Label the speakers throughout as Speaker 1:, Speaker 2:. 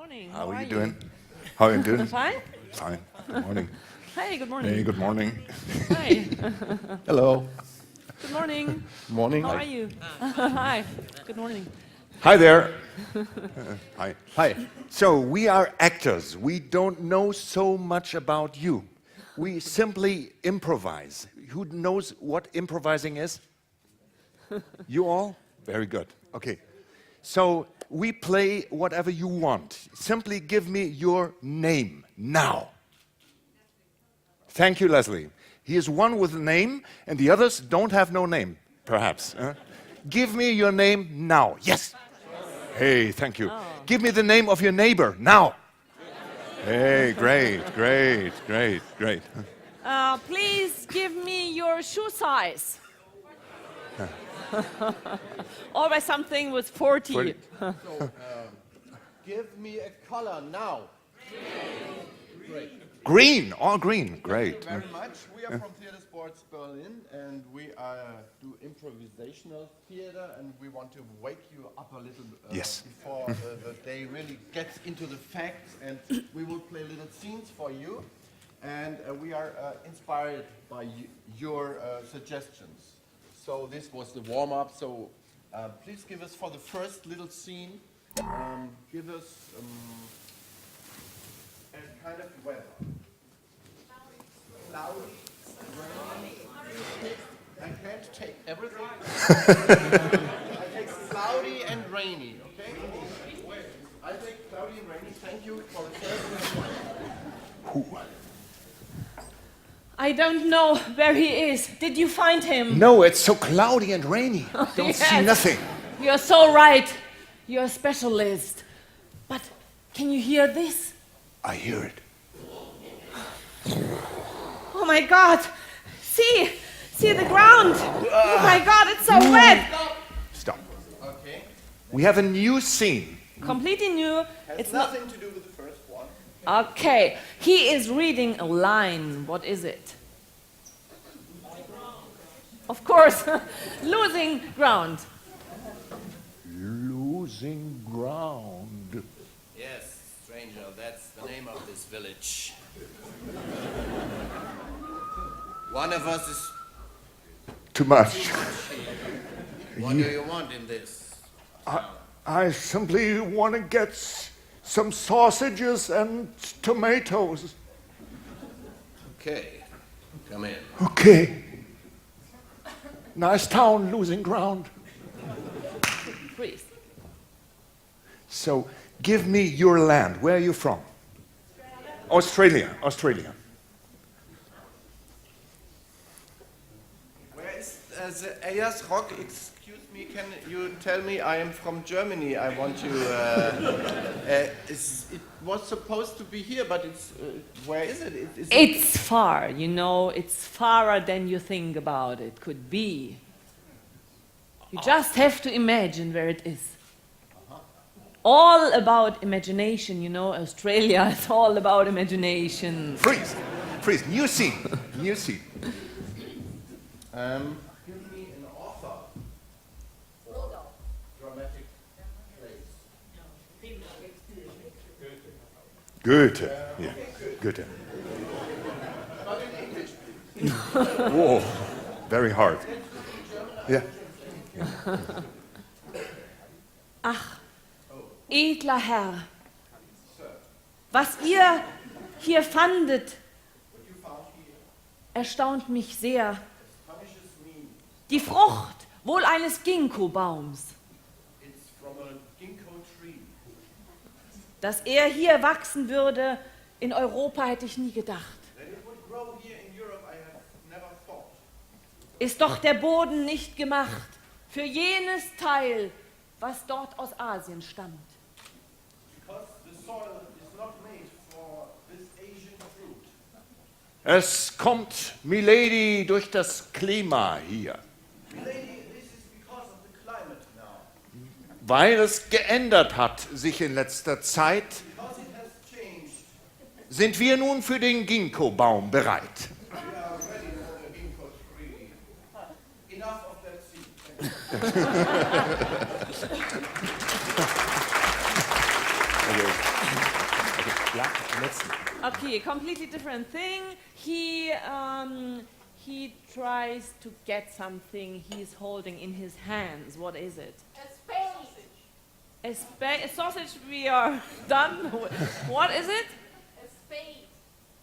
Speaker 1: morning.
Speaker 2: How are you doing? How are you doing?
Speaker 1: Fine?
Speaker 2: Fine. Good morning.
Speaker 1: Hey, good morning.
Speaker 2: Hey, good morning.
Speaker 1: Hi.
Speaker 2: Hello.
Speaker 1: Good morning.
Speaker 2: Morning.
Speaker 1: How are you? Hi. Good morning.
Speaker 2: Hi there. Hi.
Speaker 3: Hi.
Speaker 2: So, we are actors. We don't know so much about you. We simply improvise. Who knows what improvising is? You all? Very good. Okay. So, we play whatever you want. Simply give me your name now. Thank you, Leslie. He is one with a name, and the others don't have no name, perhaps. Give me your name now. Yes. Hey, thank you. Give me the name of your neighbor now. Hey, great, great, great, great.
Speaker 1: Please give me your shoe size. Always something with 40.
Speaker 2: 40.
Speaker 3: Give me a color now. Great.
Speaker 2: Green, all green, great.
Speaker 3: Thank you very much. We are from Theater Sports Berlin, and we do improvisational theater, and we want to wake you up a little
Speaker 2: Yes.
Speaker 3: before the day really gets into the facts, and we will play little scenes for you, and we are inspired by your suggestions. So this was the warm-up, so please give us for the first little scene, give us a kind of weather. Cloudy, rainy. I can't take everything. I take cloudy and rainy, okay? I take cloudy and rainy. Thank you for the first one.
Speaker 1: I don't know where he is. Did you find him?
Speaker 2: No, it's so cloudy and rainy. Don't see
Speaker 1: Yes.
Speaker 2: nothing.
Speaker 1: You're so right. You're a specialist. But can you hear this?
Speaker 2: I hear it.
Speaker 1: Oh my God! See the ground! Oh my God, it's so wet!
Speaker 2: Stop.
Speaker 3: Okay.
Speaker 2: We have a new scene.
Speaker 1: Completely new.
Speaker 3: Has
Speaker 1: It's not.
Speaker 3: nothing to do with the first one.
Speaker 1: Okay, he is reading a line. What is it? Of course, losing ground.
Speaker 2: Losing ground.
Speaker 4: Yes, stranger, that's the name of this village. One of us is
Speaker 2: Too much.
Speaker 4: What do you want in this?
Speaker 2: I simply want to get some sausages and tomatoes.
Speaker 4: Okay, come in.
Speaker 2: Okay. Nice town, losing ground.
Speaker 1: Please.
Speaker 2: So, give me your land. Where are you from? Australia. Australia.
Speaker 3: Where is the Ayers Rock? Excuse me, can you tell me? I am from Germany. I want to. It was supposed to be here, but it's. Where is it?
Speaker 1: It's far, you know, it's farther than you think about it could be. You just have to imagine where it is. All about imagination, you know, Australia is all about imagination.
Speaker 2: Freeze. Freeze. New scene. New scene.
Speaker 3: Give me an author for dramatic plays.
Speaker 2: Goethe. Yeah. Goethe.
Speaker 3: But in English, please.
Speaker 2: Whoa. Very hard. Yeah.
Speaker 1: Ach, edler Herr, was ihr hier fandet, erstaunt mich sehr. Die Frucht wohl eines Ginkgo-Baums.
Speaker 3: It's from a ginkgo tree.
Speaker 1: Dass er hier wachsen würde, in Europa hätte ich nie gedacht.
Speaker 3: That it would grow here in Europe, I have never thought.
Speaker 1: Ist doch der Boden nicht gemacht für jenes Teil, was dort aus Asien stammt.
Speaker 3: Because the soil is not made for this Asian fruit.
Speaker 2: Es kommt, Milady, durch das Klima hier.
Speaker 3: Lady, this is because of the climate now.
Speaker 2: Weil es geändert hat sich in letzter Zeit,
Speaker 3: Because it has changed,
Speaker 2: sind wir nun für den Ginkgo-Baum bereit.
Speaker 3: we are ready for the ginkgo tree. Enough of that seed. Thank you.
Speaker 2: Okay. Yeah, let's.
Speaker 1: Okay, a completely different thing. He tries to get something he's holding in his hands. What is it? A sausage. We are done. What is it?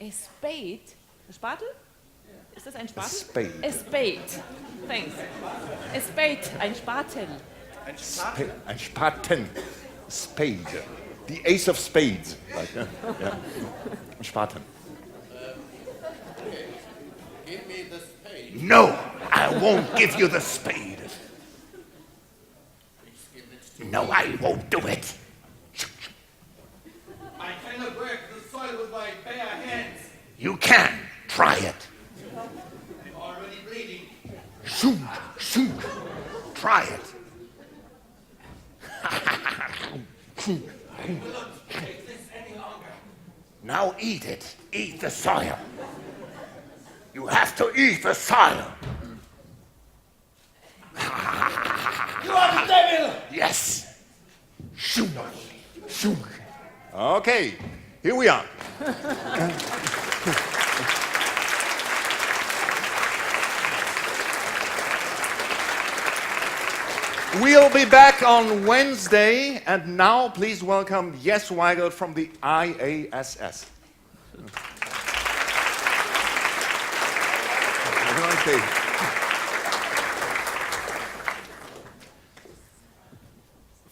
Speaker 1: A spade. A Spatel? Ist das ein Spatel?
Speaker 2: Spade.
Speaker 1: A spade. Thanks. A spade. Ein Spatel.
Speaker 2: Ein Spaten. Spade. The ace of spades. Like, yeah. Ein Spaten.
Speaker 4: Give me the spade.
Speaker 2: No, I won't give you the spade.
Speaker 4: Please give it to
Speaker 2: No, I won't do it.
Speaker 4: I cannot work the soil with my bare hands.
Speaker 2: You can. Try it.
Speaker 4: I'm already bleeding.
Speaker 2: Shoot, shoot. Try it.
Speaker 4: I will not take this any longer.
Speaker 2: Now eat it. Eat the soil. You have to eat the soil.
Speaker 4: You are the devil!
Speaker 2: Yes. Shoot. Shoot. Okay, here we are. We'll be back on Wednesday, and now please welcome Jess Weigel from the IASS. Okay.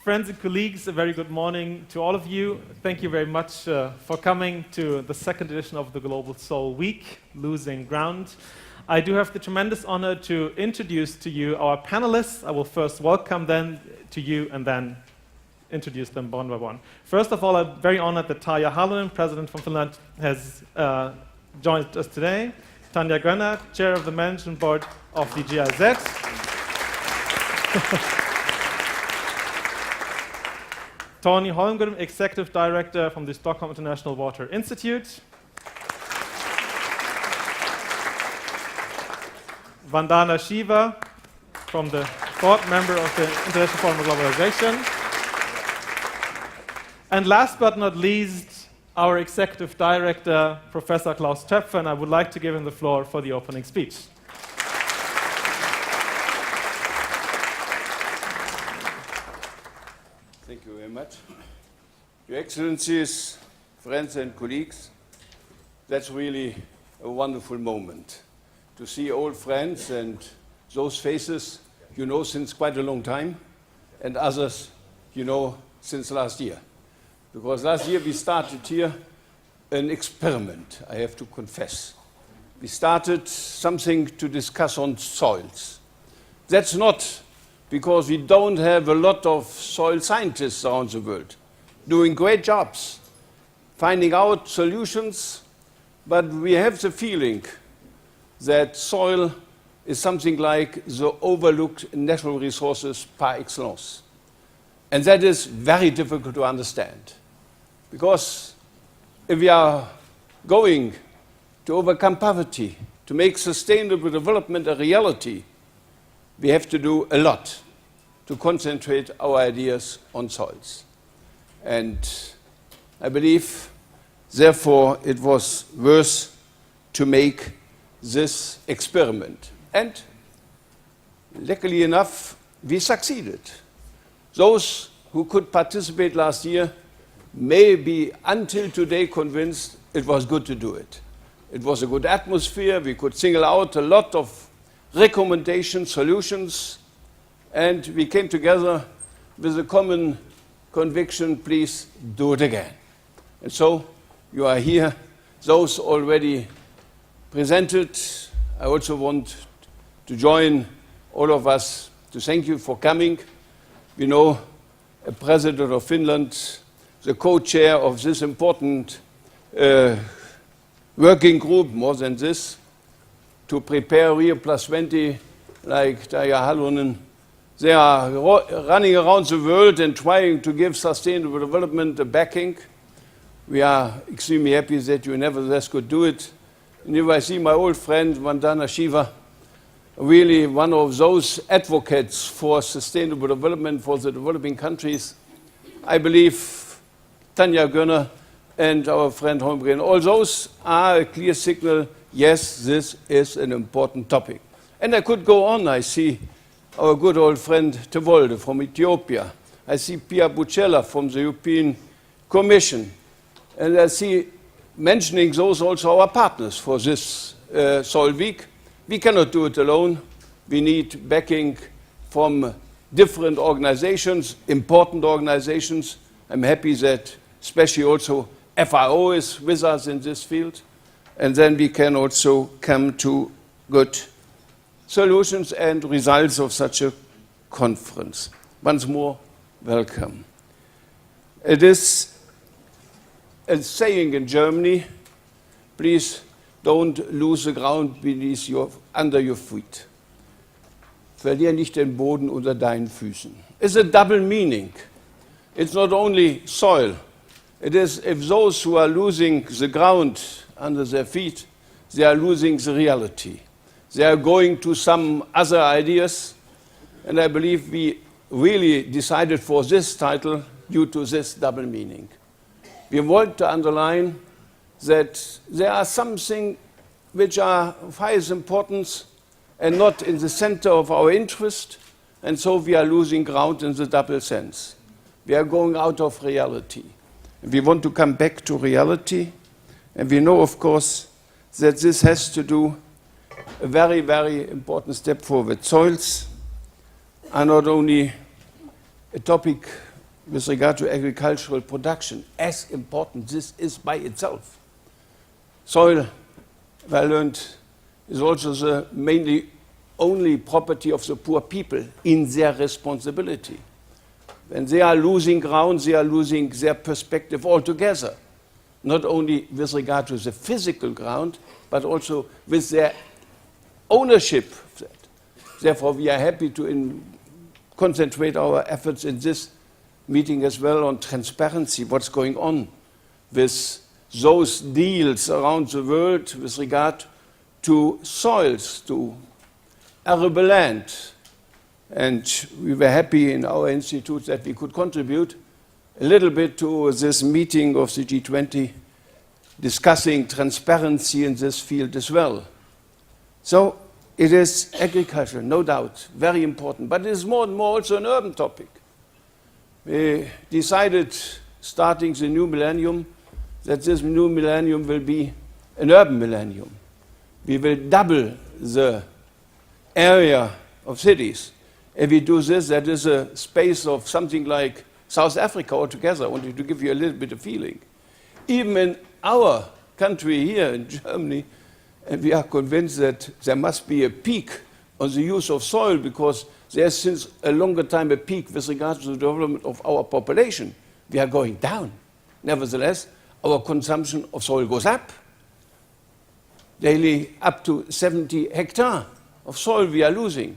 Speaker 5: Friends and colleagues, a very good morning to all of you. Thank you very much for coming to the second edition of the Global Soul Week, Losing Ground. I do have the tremendous honor to introduce to you our panelists. I will first welcome them to you and then introduce them one by one. First of all, I'm very honored that Tarja Halonen, President from Finland, has joined us today. Tanja Gönner, Chair of the Management Board of the GIZ. Tony Holmgren, Executive Director from the Stockholm International Water Institute. Vandana Shiva, from the board member of the International Forum on Globalization. And last but not least, our Executive Director, Professor Klaus Töpfer, and I would like to give him the floor for the opening speech.
Speaker 6: Thank you very much. Your Excellencies, friends and colleagues, that's really a wonderful moment to see old friends and those faces you know since quite a long time, and others you know since last year. Because last year we started here an experiment, I have to confess. We started something to discuss on soils. That's not because we don't have a lot of soil scientists around the world doing great jobs, finding out solutions, but we have the feeling that soil is something like the overlooked natural resources par excellence. And that is very difficult to understand. Because if we are going to overcome poverty, to make sustainable development a reality, we have to do a lot to concentrate our ideas on soils. And I believe, therefore, it was worth to make this experiment. And luckily enough, we succeeded. Those who could participate last year may be until today convinced it was good to do it. It was a good atmosphere. We could single out a lot of recommendations, solutions, and we came together with a common conviction, please do it again. And so you are here. Those already presented, I also want to join all of us to thank you for coming. We know a president of Finland, the co-chair of this important working group, more than this, to prepare Rio Plus 20, like Tarja Halonen. They are running around the world and trying to give sustainable development a backing. We are extremely happy that you nevertheless could do it. And if I see my old friend Vandana Shiva, really one of those advocates for sustainable development for the developing countries, I believe Tanja Gönner, and our friend Holmgren. All those are a clear signal, yes, this is an important topic. And I could go on. I see our good old friend Tewolde from Ethiopia. I see Pia Bucella from the European Commission. And I see mentioning those also our partners for this Soil Week. We cannot do it alone. We need backing from different organizations, important organizations. I'm happy that especially also FAO is with us in this field. And then we can also come to good solutions and results of such a conference. Once more, welcome. It is a saying in Germany, please don't lose the ground under your feet. Verlier nicht den Boden unter deinen Füßen. It's a double meaning. It's not only soil. It is if those who are losing the ground under their feet, they are losing the reality. They are going to some other ideas, and I believe we really decided for this title due to this double meaning. We want to underline that there are some things which are of highest importance and not in the center of our interest, and so we are losing ground in the double sense. We are going out of reality. We want to come back to reality, and we know, of course, that this has to do a very, very important step forward. Soils are not only a topic with regard to agricultural production, as important this is by itself. Soil, I learned, is also the mainly only property of the poor people in their responsibility. When they are losing ground, they are losing their perspective altogether, not only with regard to the physical ground, but also with their ownership of that. Therefore, we are happy to concentrate our efforts in this meeting as well on transparency, what's going on with those deals around the world with regard to soils, to arable land. And we were happy in our institute that we could contribute a little bit to this meeting of the G20, discussing transparency in this field as well. So it is agriculture, no doubt, very important, but it is more and more also an urban topic. We decided, starting the new millennium, that this new millennium will be an urban millennium. We will double the area of cities. If we do this, that is a space of something like South Africa altogether. I wanted to give you a little bit of feeling. Even in our country here in Germany, and we are convinced that there must be a peak on the use of soil because there's since a longer time a peak with regard to the development of our population. We are going down. Nevertheless, our consumption of soil goes up. Daily up to 70 hectares of soil we are losing.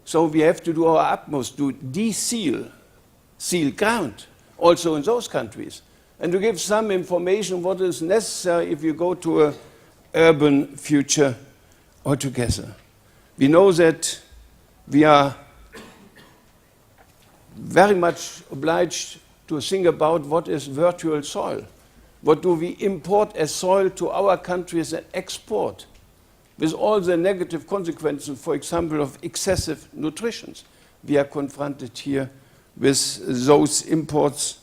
Speaker 6: So we have to do our utmost to seal ground, also in those countries. And to give some information what is necessary if you go to an urban future altogether. We know that we are very much obliged to think about what is virtual soil. What do we import as soil to our countries and export? With all the negative consequences, for example, of excessive nutrition. We are confronted here with those imports.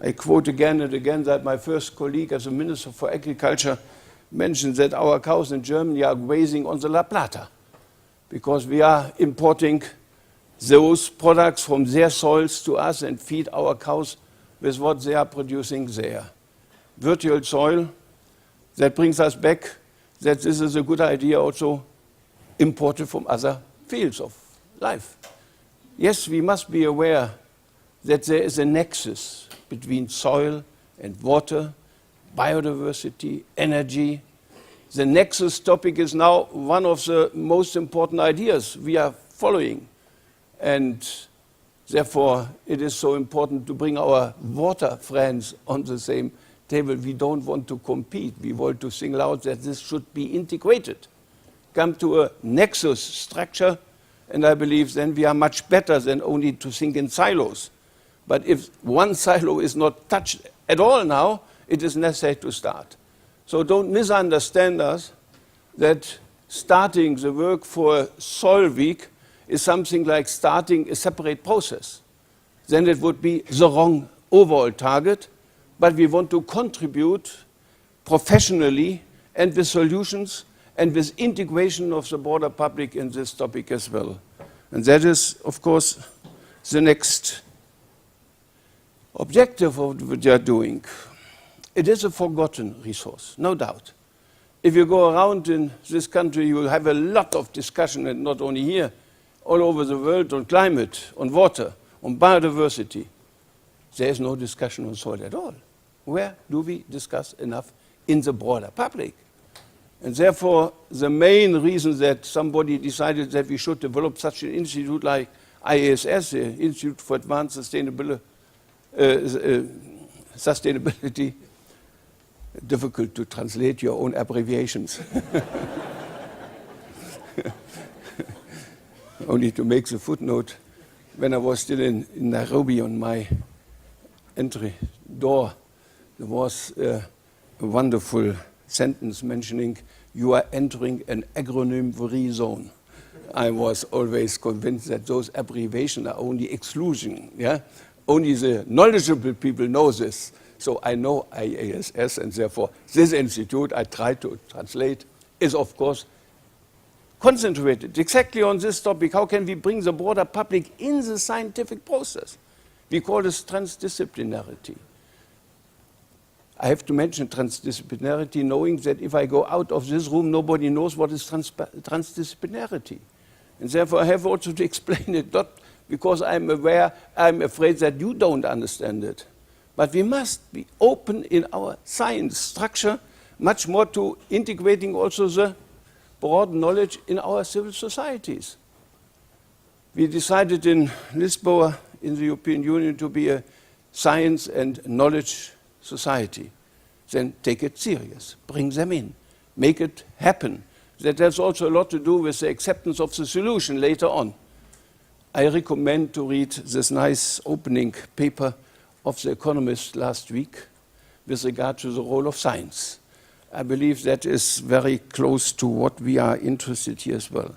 Speaker 6: I quote again and again that my first colleague as a Minister for Agriculture mentioned that our cows in Germany are grazing on the La Plata because we are importing those products from their soils to us and feed our cows with what they are producing there. Virtual soil, that brings us back that this is a good idea also imported from other fields of life. Yes, we must be aware that there is a nexus between soil and water, biodiversity, energy. The nexus topic is now one of the most important ideas we are following. And therefore, it is so important to bring our water friends on the same table. We don't want to compete. We want to single out that this should be integrated. Come to a nexus structure, and I believe then we are much better than only to think in silos. But if one silo is not touched at all now, it is necessary to start. So don't misunderstand us that starting the work for Soil Week is something like starting a separate process. Then it would be the wrong overall target, but we want to contribute professionally and with solutions and with integration of the broader public in this topic as well. And that is, of course, the next objective of what we are doing. It is a forgotten resource, no doubt. If you go around in this country, you will have a lot of discussion, and not only here, all over the world, on climate, on water, on biodiversity. There is no discussion on soil at all. Where do we discuss enough in the broader public? And therefore, the main reason that somebody decided that we should develop such an institute like IASS, the Institute for Advanced Sustainability, difficult to translate your own abbreviations. Only to make the footnote, when I was still in Nairobi on my entry door, there was a wonderful sentence mentioning, "You are entering an agronym-free zone." I was always convinced that those abbreviations are only exclusion. Yeah? Only the knowledgeable people know this. So I know IASS, and therefore this institute I try to translate is, of course, concentrated exactly on this topic. How can we bring the broader public in the scientific process? We call this transdisciplinarity. I have to mention transdisciplinarity, knowing that if I go out of this room, nobody knows what is transdisciplinarity. And therefore I have also to explain it, not because I'm afraid that you don't understand it. But we must be open in our science structure, much more to integrating also the broad knowledge in our civil societies. We decided in Lisbon, in the European Union, to be a science and knowledge society. Then take it serious, bring them in, make it happen. That has also a lot to do with the acceptance of the solution later on. I recommend to read this nice opening paper of The Economist last week with regard to the role of science. I believe that is very close to what we are interested here as well.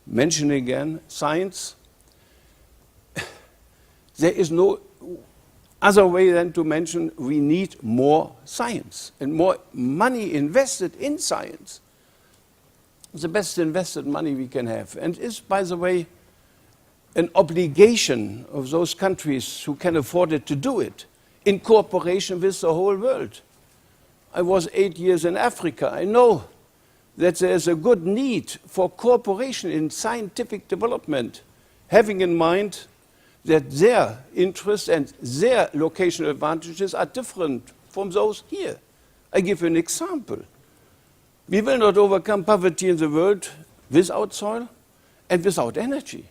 Speaker 6: Mention again science. There is no other way than to mention we need more science and more money invested in science. The best invested money we can have, and is, by the way, an obligation of those countries who can afford it to do it in cooperation with the whole world. I was 8 years in Africa. I know that there is a good need for cooperation in scientific development, having in mind that their interests and their locational advantages are different from those here. I give you an example. We will not overcome poverty in the world without soil and without energy.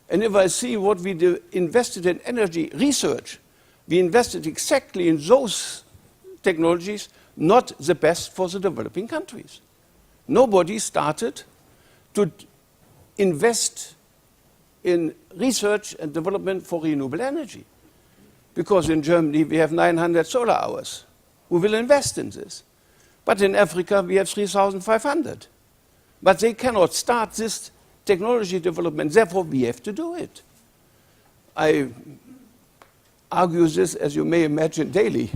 Speaker 6: And if I see what we invested in energy research, we invested exactly in those technologies, not the best for the developing countries. Nobody started to invest in research and development for renewable energy. Because in Germany we have 900 solar hours. Who will invest in this? But in Africa we have 3,500. But they cannot start this technology development, therefore we have to do it. I argue this, as you may imagine, daily,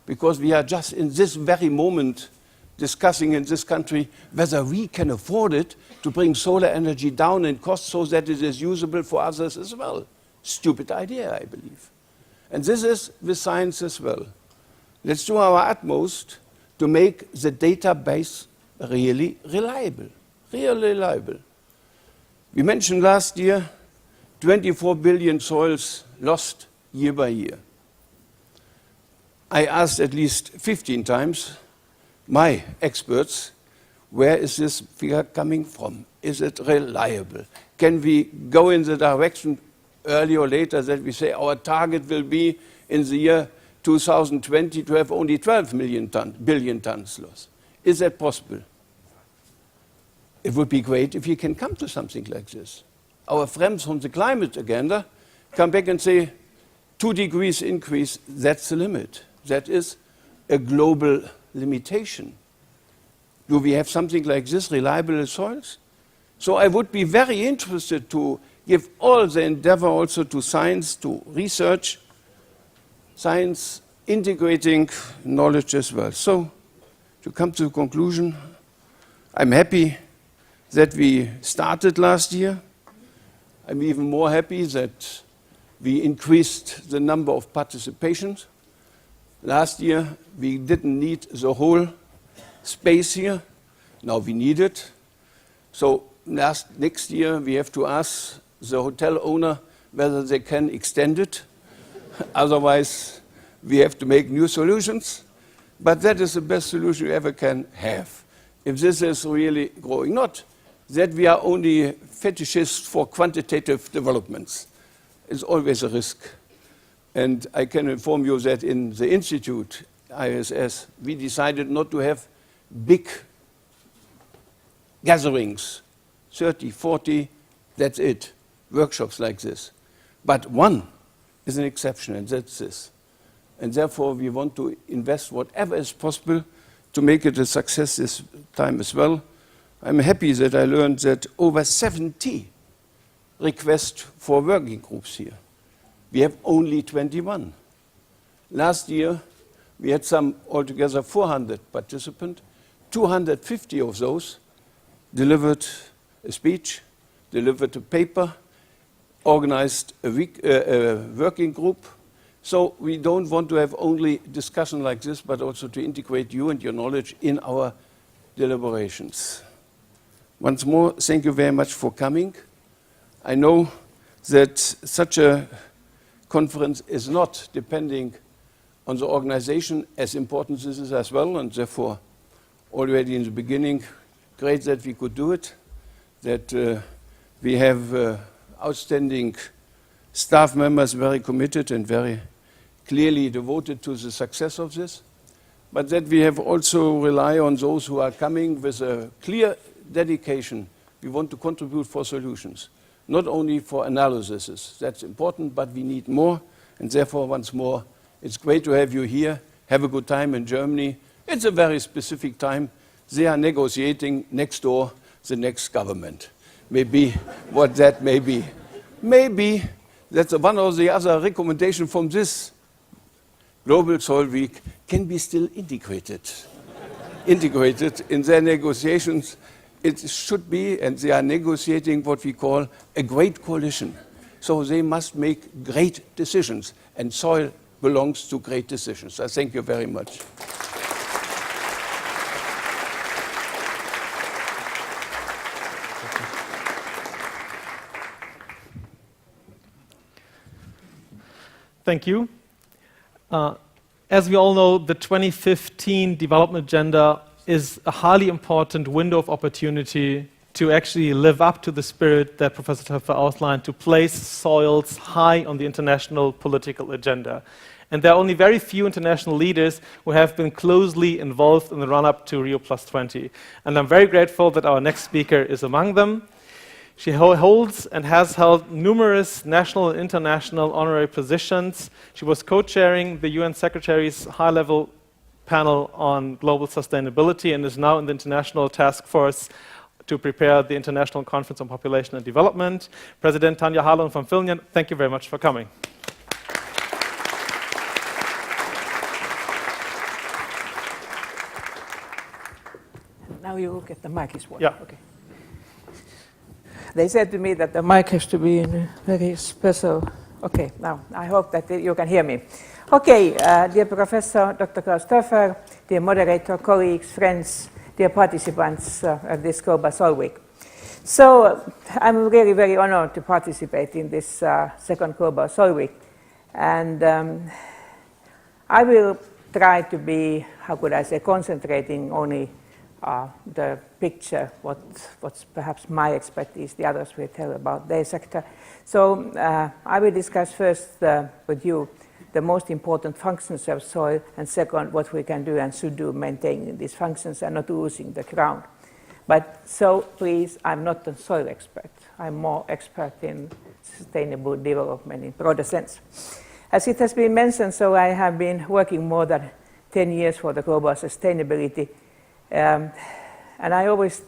Speaker 6: because we are just in this very moment discussing in this country whether we can afford it to bring solar energy down in cost so that it is usable for others as well. Stupid idea, I believe. And this is with science as well. Let's do our utmost to make the database really reliable, really reliable. We mentioned last year 24 billion soils lost year by year. I asked at least 15 times my experts, where is this figure coming from? Is it reliable? Can we go in the direction earlier or later that we say our target will be in the year 2020 to have only 12 billion tons lost? Is that possible? It would be great if you can come to something like this. Our friends from the climate agenda come back and say 2 degrees increase, that's the limit. That is a global limitation? Do we have something like this, reliable soils? So I would be very interested to give all the endeavor also to science, to research, science integrating knowledge as well. So to come to the conclusion, I'm happy that we started last year. I'm even more happy that we increased the number of participations. Last year, we didn't need the whole space here. Now we need it. So next year, we have to ask the hotel owner whether they can extend it. Otherwise, we have to make new solutions. But that is the best solution you ever can have. If this is really growing, not that we are only fetishists for quantitative developments. It's always a risk. And I can inform you that in the institute, ISS, we decided not to have big gatherings, 30, 40, that's it, workshops like this. But one is an exception, and that's this. And therefore, we want to invest whatever is possible to make it a success this time as well. I'm happy that I learned that over 70 requests for working groups here. We have only 21. Last year, we had some altogether 400 participants. 250 of those delivered a speech, delivered a paper, organized a working group. So we don't want to have only discussion like this, but also to integrate you and your knowledge in our deliberations. Once more, thank you very much for coming. I know that such a conference is not depending on the organization, as important this is as well, and therefore already in the beginning, great that we could do it, that we have outstanding staff members very committed and very clearly devoted to the success of this, but that we have also rely on those who are coming with a clear dedication. We want to contribute for solutions, not only for analysis. That's important, but we need more, and therefore, once more, it's great to have you here. Have a good time in Germany. It's a very specific time. They are negotiating next door the next government. Maybe what that may be. Maybe that's one or the other recommendation from this Global Soil Week can be still integrated in their negotiations. It should be, and they are negotiating what we call a great coalition. So they must make great decisions, and soil belongs to great decisions. I thank you very much.
Speaker 5: Thank you. As we all know, the 2015 Development Agenda is a highly important window of opportunity to actually live up to the spirit that Professor Töpfer outlined, to place soils high on the international political agenda. And there are only very few international leaders who have been closely involved in the run-up to Rio+20. And I'm very grateful that our next speaker is among them. She holds and has held numerous national and international honorary positions. She was co-chairing the UN Secretary's high-level panel on global sustainability and is now in the international task force to prepare the International Conference on Population and Development. President Tanja Harlund from Finland, thank you very much for coming.
Speaker 7: Now you look at the mic is working.
Speaker 5: Yeah.
Speaker 7: Okay. They said to me that the mic has to be in a very special. Okay, now I hope that you can hear me. Okay, dear Professor Dr. Klaus Töpfer, dear moderator, colleagues, friends, dear participants of this Global Soil Week. So I'm really very honored to participate in this second Global Soil Week. And I will try to be, how could I say, concentrating only the picture, what's perhaps my expertise, the others will tell about their sector. So I will discuss first with you the most important functions of soil, and second, what we can do and should do maintaining these functions and not losing the ground. But so please, I'm not a soil expert. I'm more expert in sustainable development in broader sense. As it has been mentioned, so I have been working more than 10 years for the global sustainability. And I always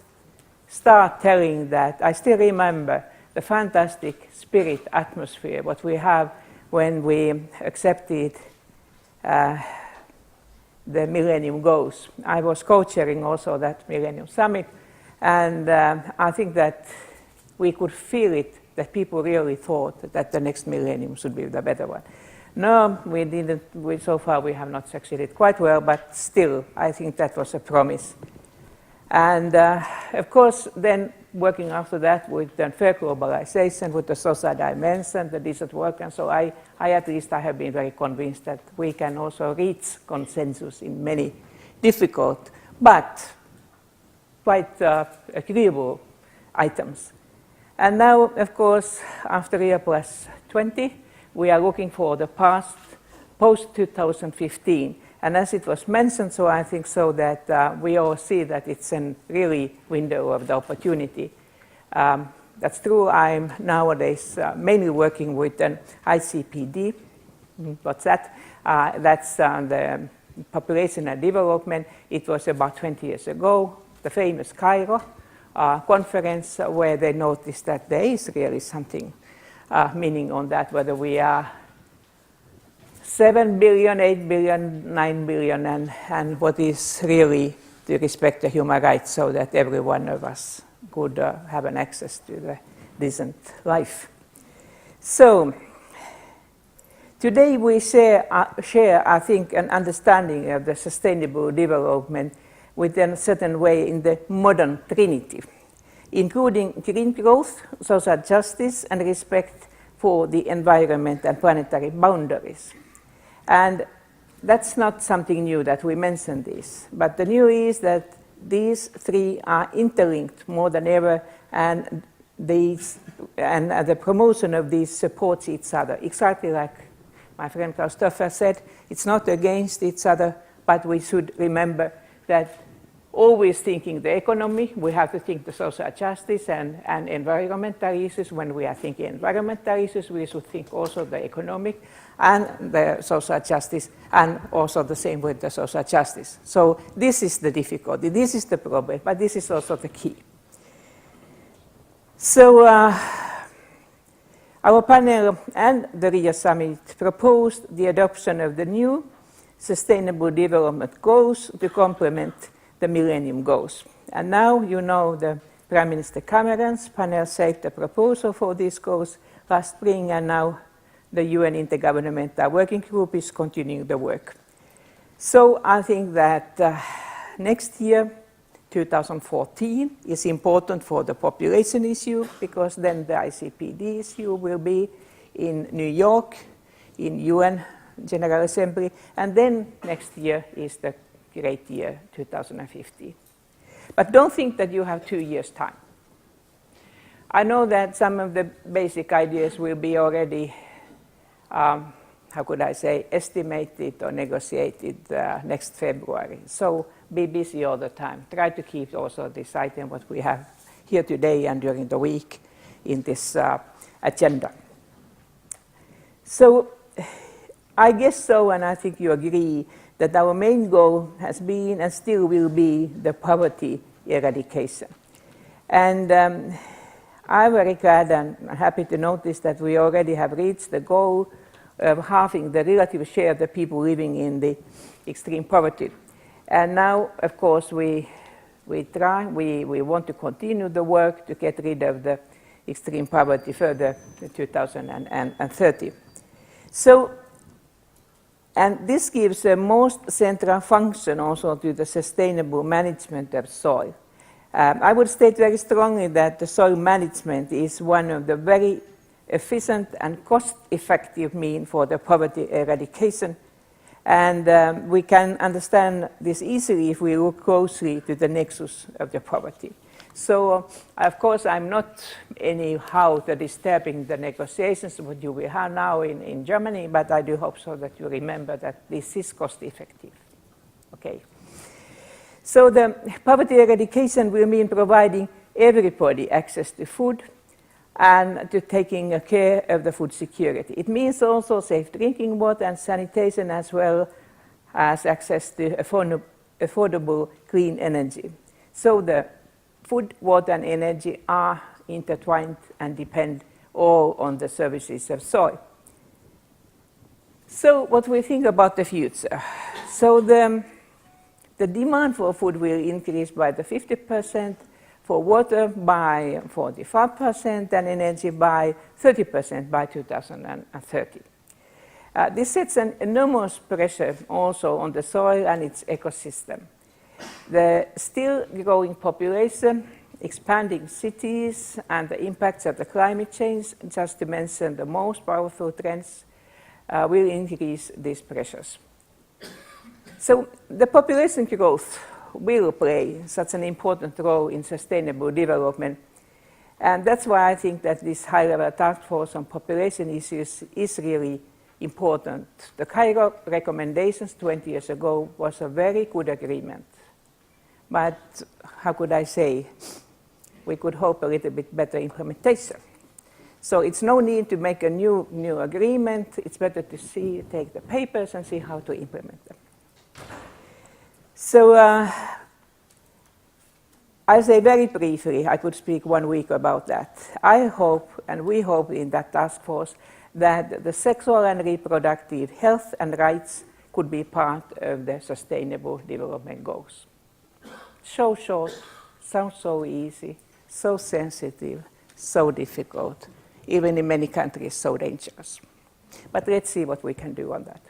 Speaker 7: start telling that I still remember the fantastic spirit atmosphere, what we have when we accepted the Millennium Goals. I was co-chairing also that Millennium Summit, and I think that we could feel it, that people really thought that the next millennium should be the better one. No, we didn't. So far we have not succeeded quite well, but still, I think that was a promise. And of course, then working after that with the fair globalization, with the social dimension, the decent work, and so I at least I have been very convinced that we can also reach consensus in many difficult but quite agreeable items. And now, of course, after Rio Plus 20, we are looking for the past, post-2015. And as it was mentioned, so I think so that we all see that it's a really window of the opportunity. That's true. I'm nowadays mainly working with an ICPD. What's that? That's the population and development. It was about 20 years ago, the famous Cairo conference, where they noticed that there is really something meaning on that, whether we are 7 billion, 8 billion, 9 billion, and what is really to respect the human rights so that every one of us could have an access to the decent life. So today we share, I think, an understanding of the sustainable development within a certain way in the modern trinity, including green growth, social justice, and respect for the environment and planetary boundaries. And that's not something new that we mention this, but the new is that these three are interlinked more than ever, and the promotion of these supports each other. Exactly like my friend Klaus Töpfer said, it's not against each other, but we should remember that always thinking the economy, we have to think the social justice and environmental issues. When we are thinking environmental issues, we should think also the economic and the social justice, and also the same with the social justice. So this is the difficulty, this is the problem, but this is also the key. So our panel and the Rio Summit proposed the adoption of the new Sustainable Development Goals to complement the Millennium Goals. And now you know the Prime Minister Cameron's panel shaped the proposal for these goals last spring, and now the UN Intergovernmental Working Group is continuing the work. So I think that next year, 2014, is important for the population issue, because then the ICPD issue will be in New York, in UN General Assembly, and then next year is the great year, 2015. But don't think that you have 2 years' time. I know that some of the basic ideas will be already, how could I say, estimated or negotiated next February. So be busy all the time. Try to keep also this item, what we have here today and during the week in this agenda. So I guess so, and I think you agree, that our main goal has been and still will be the poverty eradication. And I'm very glad and happy to notice that we already have reached the goal of halving the relative share of the people living in the extreme poverty. And now, of course, we want to continue the work to get rid of the extreme poverty further to 2030. So, and this gives a most central function also to the sustainable management of soil. I would state very strongly that the soil management is one of the very efficient and cost-effective means for the poverty eradication. And we can understand this easily if we look closely to the nexus of the poverty. So, of course, I'm not anyhow disturbing the negotiations what you will have now in Germany, but I do hope so that you remember that this is cost-effective. Okay. So the poverty eradication will mean providing everybody access to food and to taking care of the food security. It means also safe drinking water and sanitation, as well has access to affordable clean energy. So the food, water, and energy are intertwined and depend all on the services of soil. So what we think about the future? So the demand for food will increase by the 50%, for water by 45%, and energy by 30% by 2030. This sets an enormous pressure also on the soil and its ecosystem. The still growing population, expanding cities, and the impacts of the climate change, just to mention the most powerful trends, will increase these pressures. So the population growth will play such an important role in sustainable development. And that's why I think that this high-level task force on population issues is really important. The Cairo recommendations 20 years ago was a very good agreement. But how could I say? We could hope a little bit better implementation. So it's no need to make a new agreement. It's better to take the papers and see how to implement them. So I say very briefly, I could speak 1 week about that. I hope, and we hope in that task force, that the sexual and reproductive health and rights could be part of the Sustainable Development Goals. So short, sounds so easy, so sensitive, so difficult, even in many countries so dangerous. But let's see what we can do on that.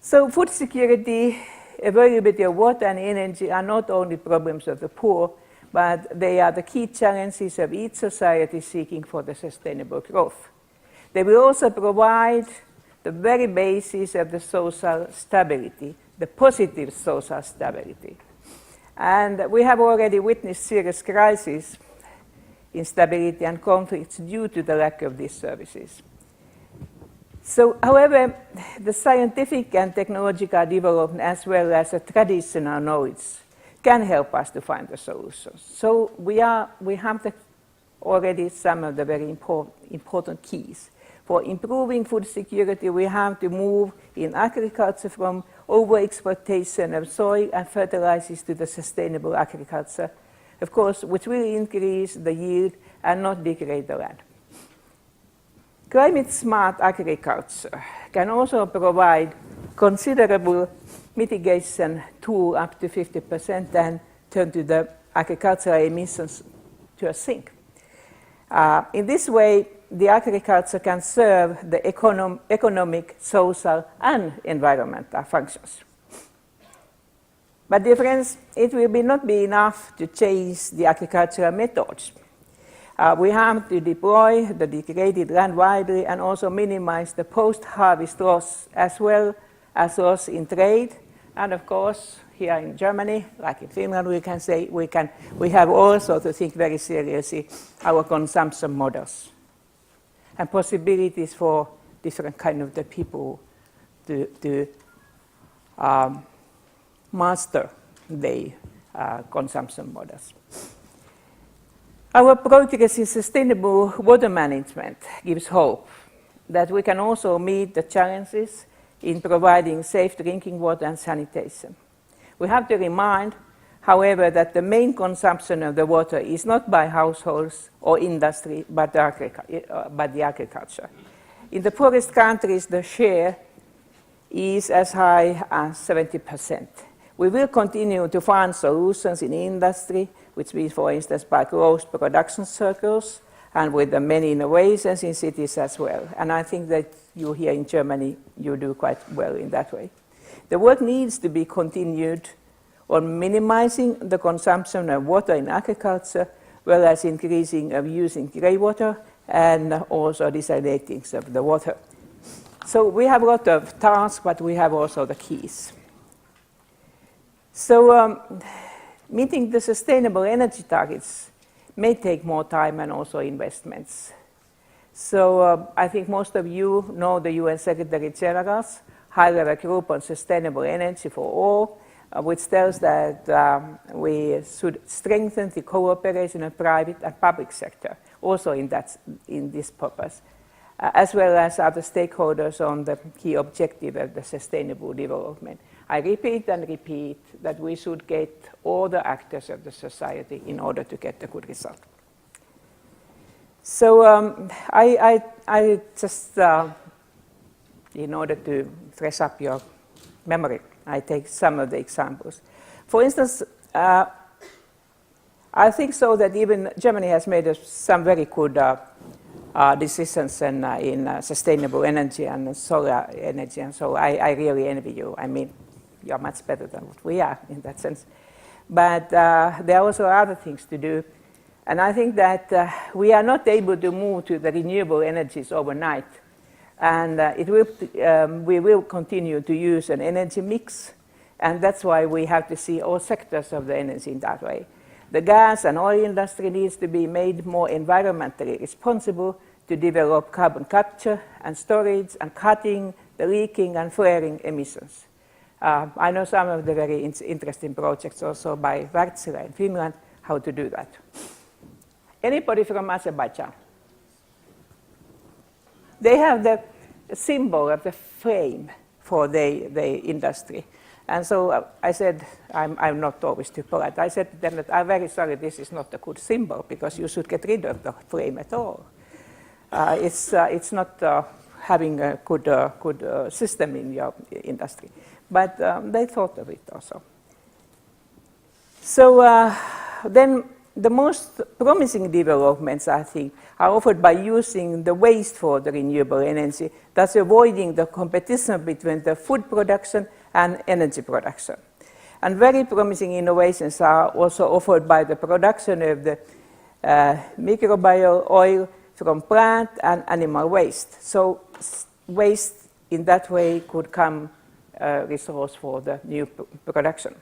Speaker 7: So food security, availability of water and energy are not only problems of the poor, but they are the key challenges of each society seeking for the sustainable growth. They will also provide the very basis of the social stability, the positive social stability. And we have already witnessed serious crises, instability, and conflicts due to the lack of these services. So, however, the scientific and technological development, as well as the traditional knowledge, can help us to find the solutions. So we have already some of the very important keys. For improving food security, we have to move in agriculture from overexploitation of soil and fertilizers to the sustainable agriculture, of course, which will increase the yield and not degrade the land. Climate-smart agriculture can also provide considerable mitigation tool up to 50% and turn to the agricultural emissions to a sink. In this way, the agriculture can serve the economic, social, and environmental functions. But dear friends, it will not be enough to change the agricultural methods. We have to deploy the degraded land widely and also minimize the post-harvest loss, as well as loss in trade. And of course, here in Germany, like in Finland, we can say we have also to think very seriously our consumption models and possibilities for different kind of the people to master the consumption models. Our progress in sustainable water management gives hope that we can also meet the challenges in providing safe drinking water and sanitation. We have to remind, however, that the main consumption of the water is not by households or industry, but the agriculture. In the poorest countries, the share is as high as 70%. We will continue to find solutions in industry, which means, for instance, by closed production circles and with the many innovations in cities as well. And I think that you here in Germany, you do quite well in that way. The work needs to be continued on minimizing the consumption of water in agriculture, well as increasing of using grey water and also desalinating of the water. So we have a lot of tasks, but we have also the keys. So meeting the sustainable energy targets may take more time and also investments. So I think most of you know the UN Secretary General's high-level group on sustainable energy for all, which tells that we should strengthen the cooperation of private and public sector, also in this purpose. as well as other stakeholders on the key objective of the sustainable development. I repeat and repeat that we should get all the actors of the society in order to get a good result. So I just, in order to fresh up your memory, I take some of the examples. For instance, I think so that even Germany has made some very good decisions in sustainable energy and solar energy, and so I really envy you. I mean, you're much better than what we are in that sense. But there are also other things to do. And I think that we are not able to move to the renewable energies overnight. And we will continue to use an energy mix. And that's why we have to see all sectors of the energy in that way. The gas and oil industry needs to be made more environmentally responsible to develop carbon capture and storage and cutting the leaking and flaring emissions. I know some of the very interesting projects also by Wärtsilä in Finland, how to do that. Anybody from Azerbaijan? They have the symbol of the flame for the industry. And so I said, I'm not always too polite. I said to them that I'm very sorry, this is not a good symbol because you should get rid of the flame at all. It's not having a good system in your industry. But they thought of it also. So then the most promising developments, I think, are offered by using the waste for the renewable energy, thus avoiding the competition between the food production and energy production. And very promising innovations are also offered by the production of the microbial oil from plant and animal waste. So waste in that way could come resource for the new production.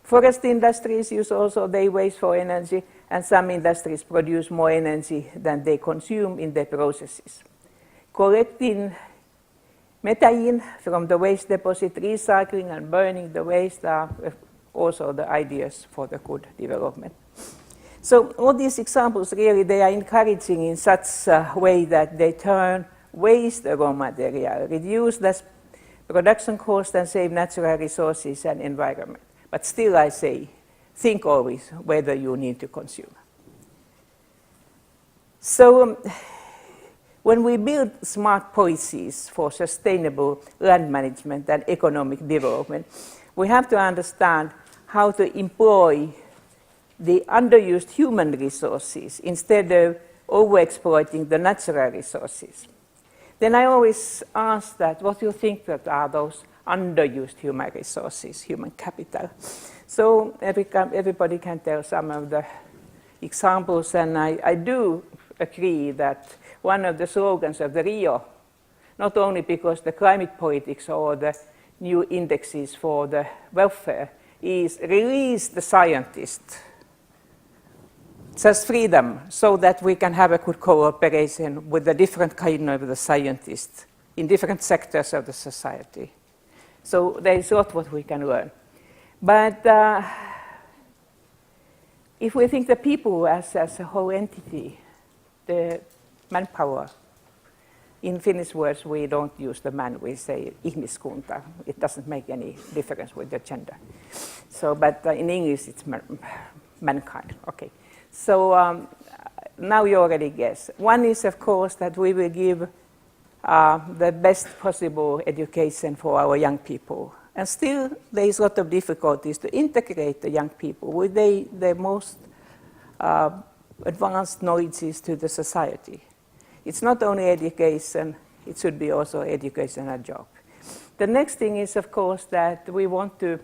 Speaker 7: Forest industries use also their waste for energy, and some industries produce more energy than they consume in their processes. Collecting methane from the waste deposit, recycling and burning the waste are also the ideas for the good development. So all these examples really, they are encouraging in such a way that they turn waste raw material, reduce the production cost and save natural resources and environment. But still I say, think always whether you need to consume. So when we build smart policies for sustainable land management and economic development, we have to understand how to employ the underused human resources instead of overexploiting the natural resources. Then I always ask that, what do you think that are those underused human resources, human capital? So everybody can tell some of the examples, and I do agree that one of the slogans of the Rio, not only because the climate politics or the new indexes for the welfare, is release the scientists, just freedom, so that we can have a good cooperation with the different kind of the scientists in different sectors of the society. So there is a lot what we can learn. But if we think the people as a whole entity, the manpower, in Finnish words we don't use the man, we say ihmiskunta. It doesn't make any difference with the gender. So, but in English it's mankind. Okay. So now you already guess. One is, of course, that we will give the best possible education for our young people. And still, there is a lot of difficulties to integrate the young people with the most advanced knowledges to the society. It's not only education, it should be also education and job. The next thing is, of course, that we want to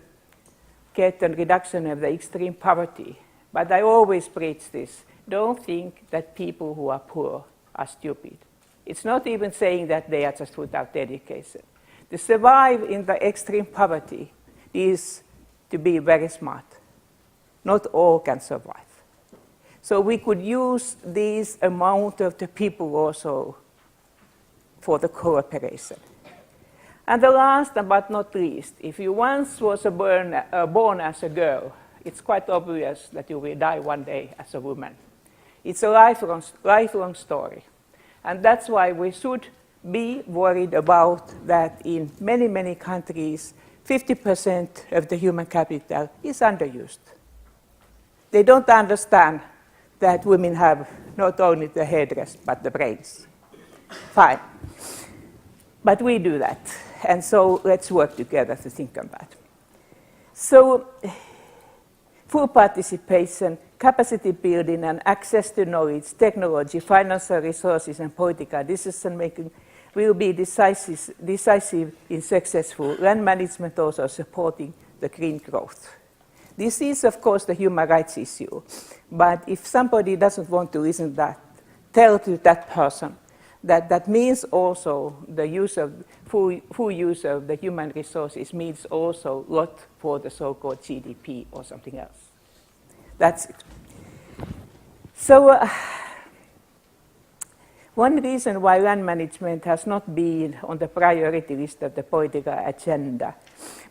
Speaker 7: get a reduction of the extreme poverty. But I always preach this. Don't think that people who are poor are stupid. It's not even saying that they are just without education. To survive in the extreme poverty is to be very smart. Not all can survive. So we could use this amount of the people also for the cooperation. And the last but not least, if you once was born as a girl, it's quite obvious that you will die one day as a woman. It's a lifelong story. And that's why we should be worried about that in many, many countries, 50% of the human capital is underused. They don't understand that women have not only the headdress, but the brains. Fine. But we do that. And so let's work together to think about it. So full participation, capacity building, and access to knowledge, technology, financial resources, and political decision-making will be decisive in successful land management, also supporting the green growth. This is, of course, the human rights issue. But if somebody doesn't want to listen to that, tell to that person that that means also the use of full use of the human resources means also a lot for the so-called GDP or something else. That's it. So one reason why land management has not been on the priority list of the political agenda,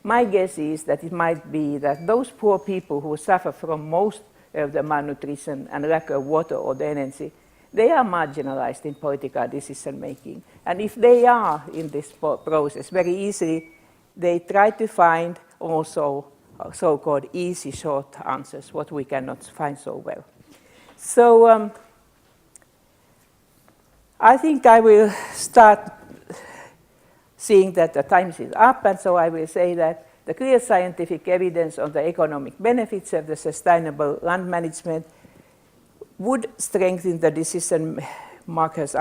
Speaker 7: my guess is that it might be that those poor people who suffer from most of the malnutrition and lack of water or the energy, they are marginalized in political decision making. And if they are in this process, very easily they try to find also so-called easy short answers, what we cannot find so well. So I think I will start seeing that the time is up, and so I will say that the clear scientific evidence on the economic benefits of the sustainable land management would strengthen the decision makers'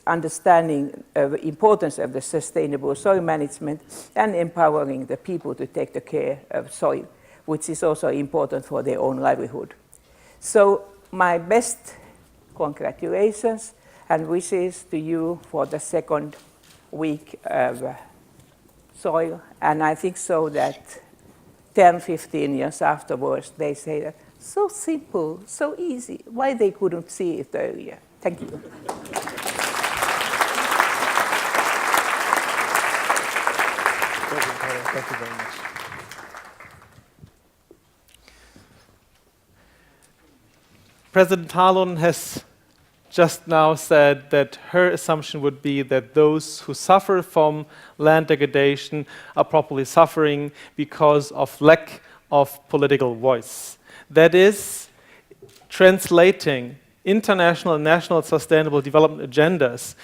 Speaker 7: understanding of the importance of the sustainable soil management and empowering the people to take the care of soil, which is also important for their own livelihood. So my best congratulations and wishes to you for the second week of soil. And I think so that 10, 15 years afterwards, they say that so simple, so easy, why they couldn't see it earlier. Thank you.
Speaker 5: Thank you very much. President Talon has just now said that her assumption would be that those who suffer from land degradation are probably suffering because of lack of political voice. That is, translating international and national sustainable development agendas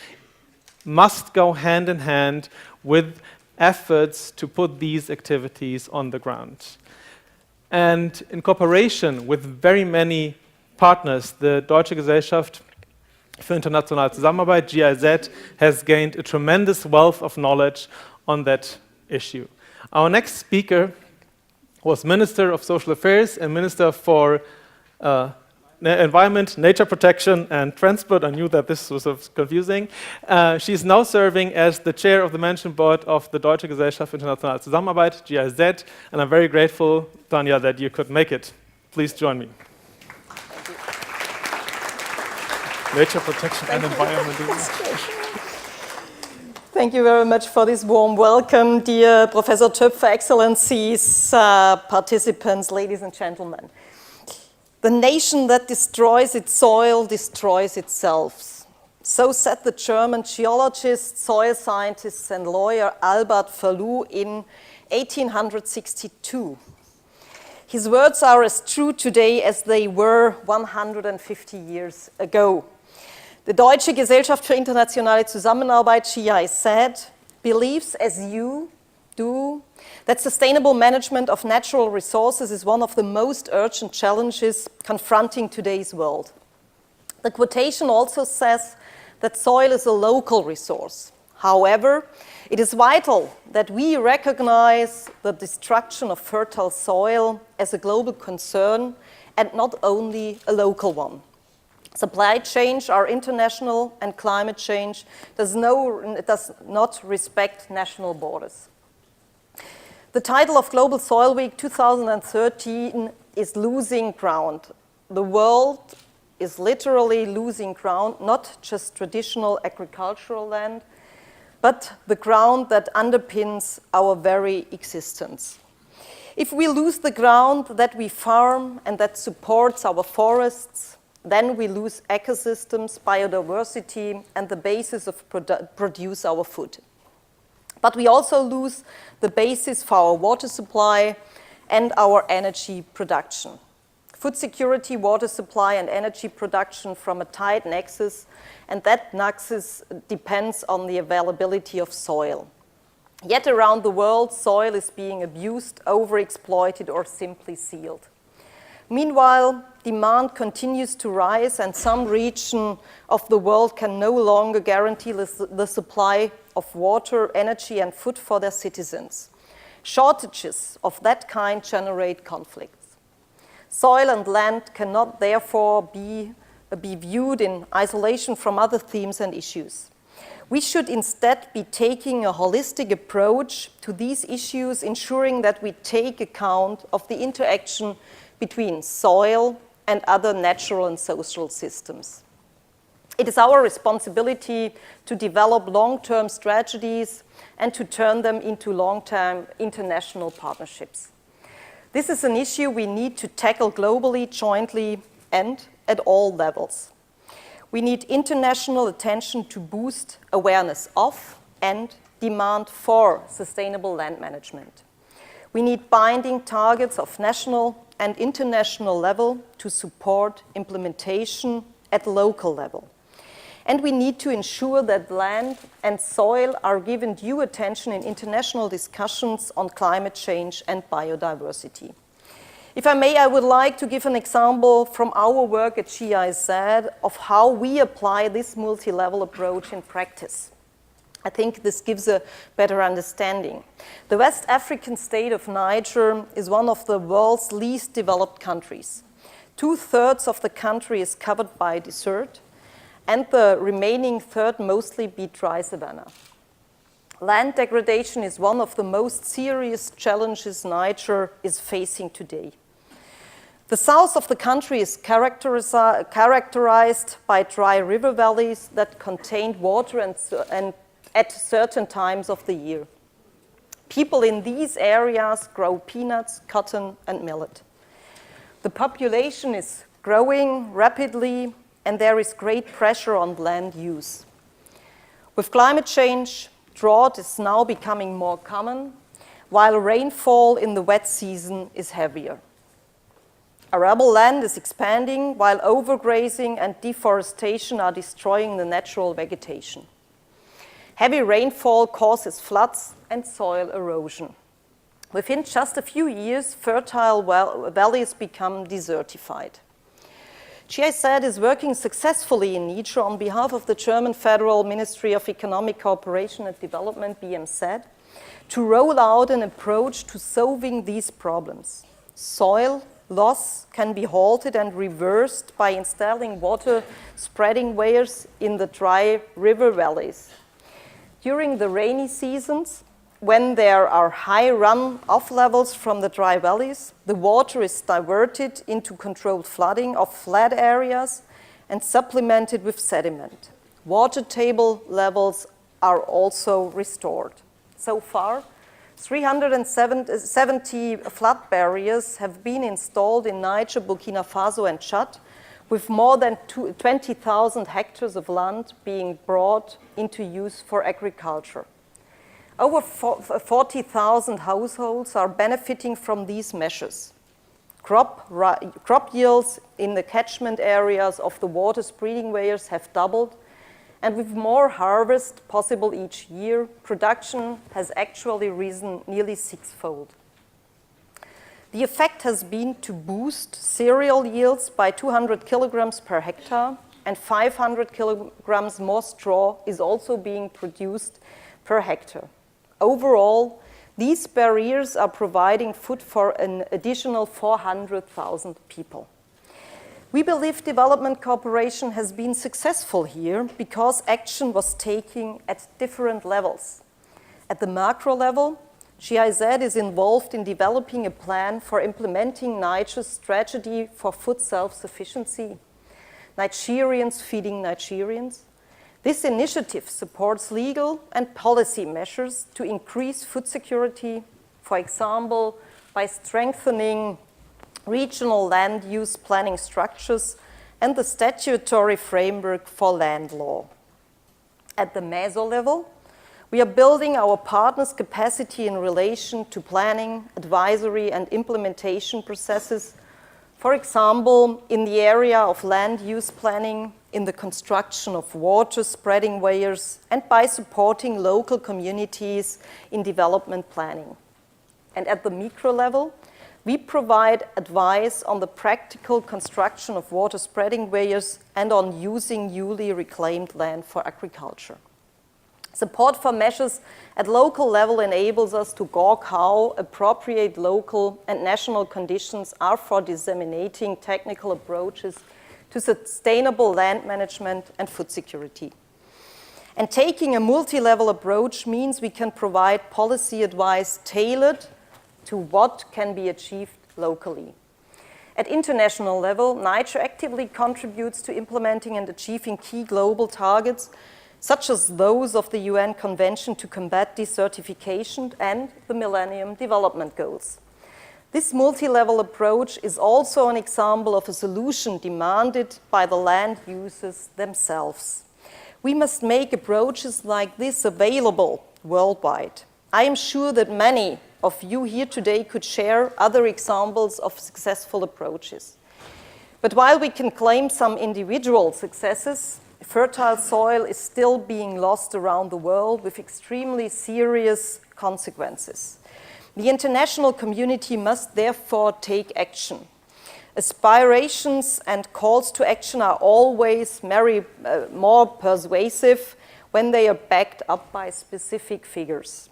Speaker 5: must go hand in hand with efforts to put these activities on the ground. And in cooperation with very many partners, the Deutsche Gesellschaft für internationale Zusammenarbeit, GIZ, has gained a tremendous wealth of knowledge on that issue. Our next speaker was Minister of Social Affairs and Minister for Environment, Nature Protection, and Transport. I knew that this was confusing. She is now serving as the chair of the management board of the Deutsche Gesellschaft für internationale Zusammenarbeit, GIZ, and I'm very grateful, Tanja, that you could make it. Please join me. Nature Protection and Environment.
Speaker 8: Thank you very much for this warm welcome, dear Professor Töpfer, Excellencies, participants, ladies and gentlemen. The nation that destroys its soil destroys itself. So said the German geologist, soil scientist, and lawyer Albert Verloo in 1862. His words are as true today as they were 150 years ago. The Deutsche Gesellschaft für internationale Zusammenarbeit, GIZ, believes, as you do, that sustainable management of natural resources is one of the most urgent challenges confronting today's world. The quotation also says that soil is a local resource. However, it is vital that we recognize the destruction of fertile soil as a global concern and not only a local one. Supply change are international, and climate change does not respect national borders. The title of Global Soil Week 2013 is Losing Ground. The world is literally losing ground, not just traditional agricultural land, but the ground that underpins our very existence. If we lose the ground that we farm and that supports our forests, then we lose ecosystems, biodiversity, and the basis of produce our food. But we also lose the basis for our water supply and our energy production. Food security, water supply, and energy production from a tight nexus, and that nexus depends on the availability of soil. Yet around the world, soil is being abused, overexploited, or simply sealed. Meanwhile, demand continues to rise, and some region of the world can no longer guarantee the supply of water, energy, and food for their citizens. Shortages of that kind generate conflicts. Soil and land cannot therefore be viewed in isolation from other themes and issues. We should instead be taking a holistic approach to these issues, ensuring that we take account of the interaction between soil and other natural and social systems. It is our responsibility to develop long-term strategies and to turn them into long-term international partnerships. This is an issue we need to tackle globally, jointly, and at all levels. We need international attention to boost awareness of and demand for sustainable land management. We need binding targets of national and international level to support implementation at local level. And we need to ensure that land and soil are given due attention in international discussions on climate change and biodiversity. If I may, I would like to give an example from our work at GIZ of how we apply this multi-level approach in practice. I think this gives a better understanding. The West African state of Niger is one of the world's least developed countries. 2/3 of the country is covered by desert, and the remaining third mostly be dry savanna. Land degradation is one of the most serious challenges Niger is facing today. The south of the country is characterized by dry river valleys that contain water and at certain times of the year. People in these areas grow peanuts, cotton, and millet. The population is growing rapidly, and there is great pressure on land use. With climate change, drought is now becoming more common, while rainfall in the wet season is heavier. Arable land is expanding, while overgrazing and deforestation are destroying the natural vegetation. Heavy rainfall causes floods and soil erosion. Within just a few years, fertile valleys become desertified. GIZ is working successfully in Niger on behalf of the German Federal Ministry of Economic Cooperation and Development, BMZ, to roll out an approach to solving these problems. Soil loss can be halted and reversed by installing water spreading weirs in the dry river valleys. During the rainy seasons, when there are high run-off levels from the dry valleys, the water is diverted into controlled flooding of flat areas and supplemented with sediment. Water table levels are also restored. So far, 370 flood barriers have been installed in Niger, Burkina Faso, and Chad, with more than 20,000 hectares of land being brought into use for agriculture. Over 40,000 households are benefiting from these measures. Crop yields in the catchment areas of the water spreading weirs have doubled, and with more harvest possible each year, production has actually risen nearly sixfold. The effect has been to boost cereal yields by 200 kilograms per hectare, and 500 kilograms more straw is also being produced per hectare. Overall, these barriers are providing food for an additional 400,000 people. We believe development cooperation has been successful here because action was taken at different levels. At the macro level, GIZ is involved in developing a plan for implementing Niger's strategy for food self-sufficiency, Nigerians feeding Nigerians. This initiative supports legal and policy measures to increase food security, for example, by strengthening regional land use planning structures and the statutory framework for land law. At the meso level, we are building our partners' capacity in relation to planning, advisory, and implementation processes, for example, in the area of land use planning, in the construction of water spreading weirs, and by supporting local communities in development planning. And at the micro level, we provide advice on the practical construction of water spreading weirs and on using newly reclaimed land for agriculture. Support for measures at local level enables us to gauge how appropriate local and national conditions are for disseminating technical approaches to sustainable land management and food security. And taking a multi-level approach means we can provide policy advice tailored to what can be achieved locally. At international level, NITRE actively contributes to implementing and achieving key global targets, such as those of the UN Convention to Combat Desertification and the Millennium Development Goals. This multi-level approach is also an example of a solution demanded by the land users themselves. We must make approaches like this available worldwide. I am sure that many of you here today could share other examples of successful approaches. But while we can claim some individual successes, fertile soil is still being lost around the world with extremely serious consequences. The international community must therefore take action. Aspirations and calls to action are always more persuasive when they are backed up by specific figures.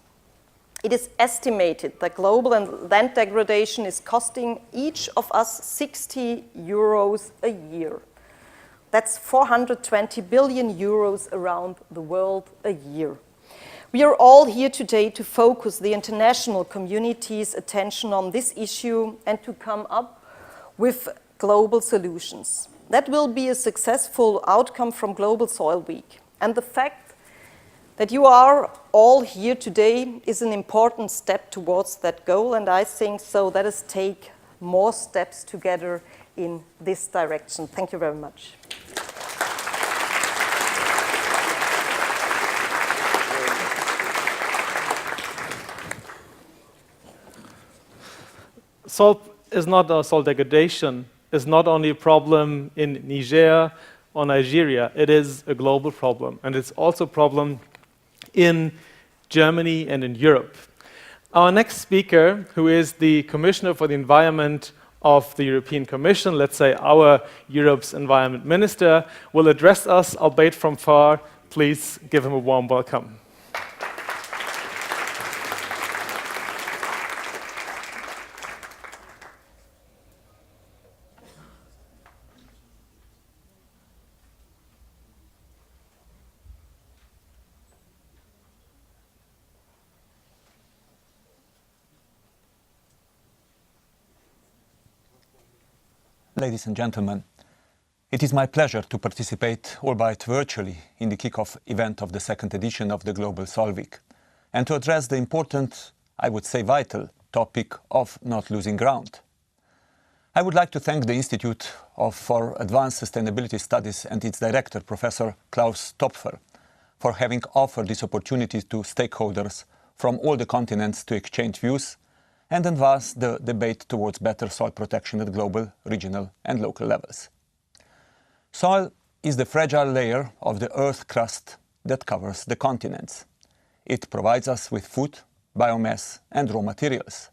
Speaker 8: It is estimated that global land degradation is costing each of us 60 euros a year. That's 420 billion euros around the world a year. We are all here today to focus the international community's attention on this issue and to come up with global solutions. That will be a successful outcome from Global Soil Week. And the fact that you are all here today is an important step towards that goal, and I think so let us take more steps together in this direction. Thank you very much.
Speaker 5: Soil degradation is not only a problem in Niger or Nigeria, it is a global problem, and it's also a problem in Germany and in Europe. Our next speaker, who is the Commissioner for the Environment of the European Commission, let's say our Europe's Environment Minister, will address us, albeit from far. Please give him a warm welcome.
Speaker 9: Ladies and gentlemen, it is my pleasure to participate, albeit virtually, in the kick-off event of the second edition of the Global Soil Week, and to address the important, I would say vital, topic of not losing ground. I would like to thank the Institute for Advanced Sustainability Studies and its director, Professor Klaus Topfer, for having offered this opportunity to stakeholders from all the continents to exchange views and advance the debate towards better soil protection at global, regional and local levels. Soil is the fragile layer of the earth crust that covers the continents. It provides us with food, biomass and raw materials,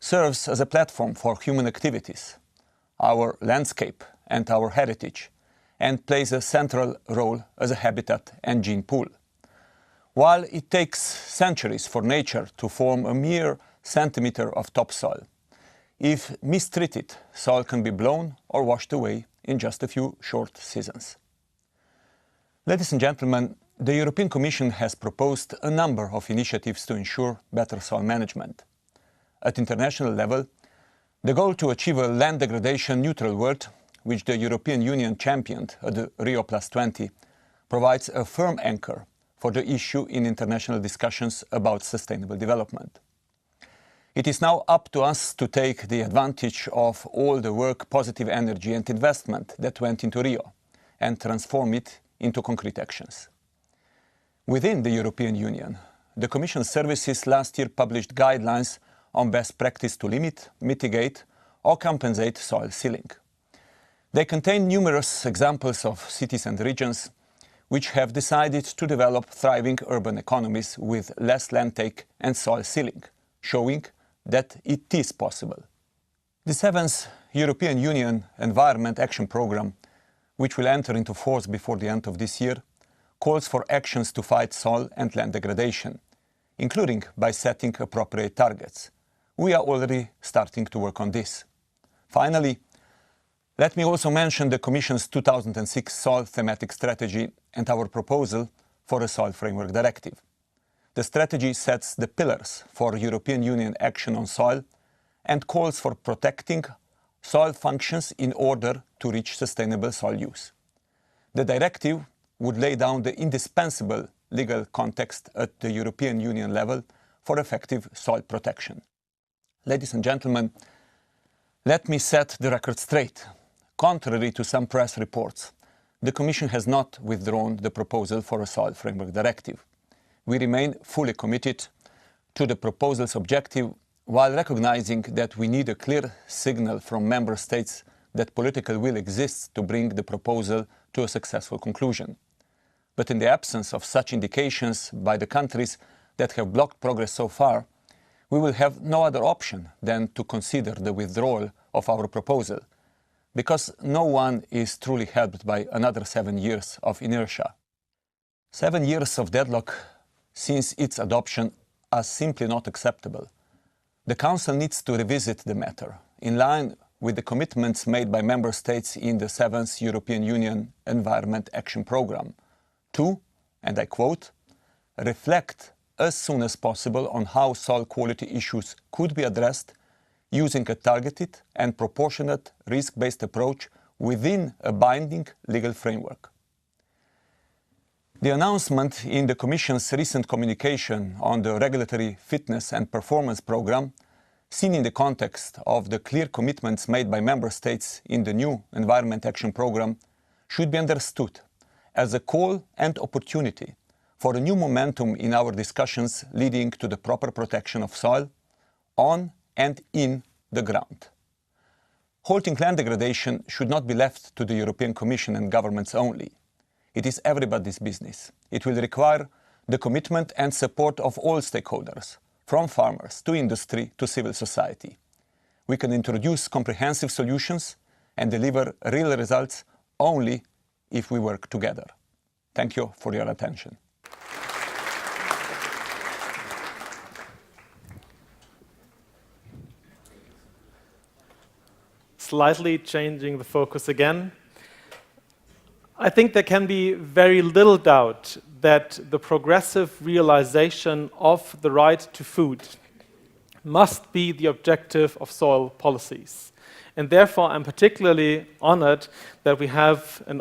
Speaker 9: serves as a platform for human activities, our landscape and our heritage, and plays a central role as a habitat and gene pool. While it takes centuries for nature to form a mere centimeter of topsoil, if mistreated, soil can be blown or washed away in just a few short seasons. Ladies and gentlemen, the European Commission has proposed a number of initiatives to ensure better soil management. At international level, the goal to achieve a land degradation neutral world, which the European Union championed at the Rio+20, provides a firm anchor for the issue in international discussions about sustainable development. It is now up to us to take the advantage of all the work, positive energy and investment that went into Rio and transform it into concrete actions. Within the European Union, the Commission services last year published guidelines on best practice to limit, mitigate or compensate soil sealing. They contain numerous examples of cities and regions which have decided to develop thriving urban economies with less land take and soil sealing, showing that it is possible. The 7th European Union Environment Action Programme, which will enter into force before the end of this year, calls for actions to fight soil and land degradation, including by setting appropriate targets. We are already starting to work on this. Finally, let me also mention the Commission's 2006 Soil Thematic Strategy and our proposal for a Soil Framework Directive. The strategy sets the pillars for European Union action on soil and calls for protecting soil functions in order to reach sustainable soil use. The directive would lay down the indispensable legal context at the European Union level for effective soil protection. Ladies and gentlemen, let me set the record straight. Contrary to some press reports, the Commission has not withdrawn the proposal for a Soil Framework Directive. We remain fully committed to the proposal's objective while recognizing that we need a clear signal from Member States that political will exists to bring the proposal to a successful conclusion. But in the absence of such indications by the countries that have blocked progress so far, we will have no other option than to consider the withdrawal of our proposal, because no one is truly helped by another 7 years of inertia. 7 years of deadlock since its adoption are simply not acceptable. The Council needs to revisit the matter, in line with the commitments made by Member States in the 7th European Union Environment Action Programme, to, and I quote, reflect as soon as possible on how soil quality issues could be addressed using a targeted and proportionate risk-based approach within a binding legal framework. The announcement in the Commission's recent communication on the Regulatory Fitness and Performance Programme, seen in the context of the clear commitments made by Member States in the new Environment Action Programme, should be understood as a call and opportunity for a new momentum in our discussions leading to the proper protection of soil on and in the ground. Halting land degradation should not be left to the European Commission and governments only. It is everybody's business. It will require the commitment and support of all stakeholders, from farmers to industry to civil society. We can introduce comprehensive solutions and deliver real results only if we work together. Thank you for your attention.
Speaker 5: Slightly changing the focus again. I think there can be very little doubt that the progressive realization of the right to food must be the objective of soil policies. And therefore, I'm particularly honored that we have a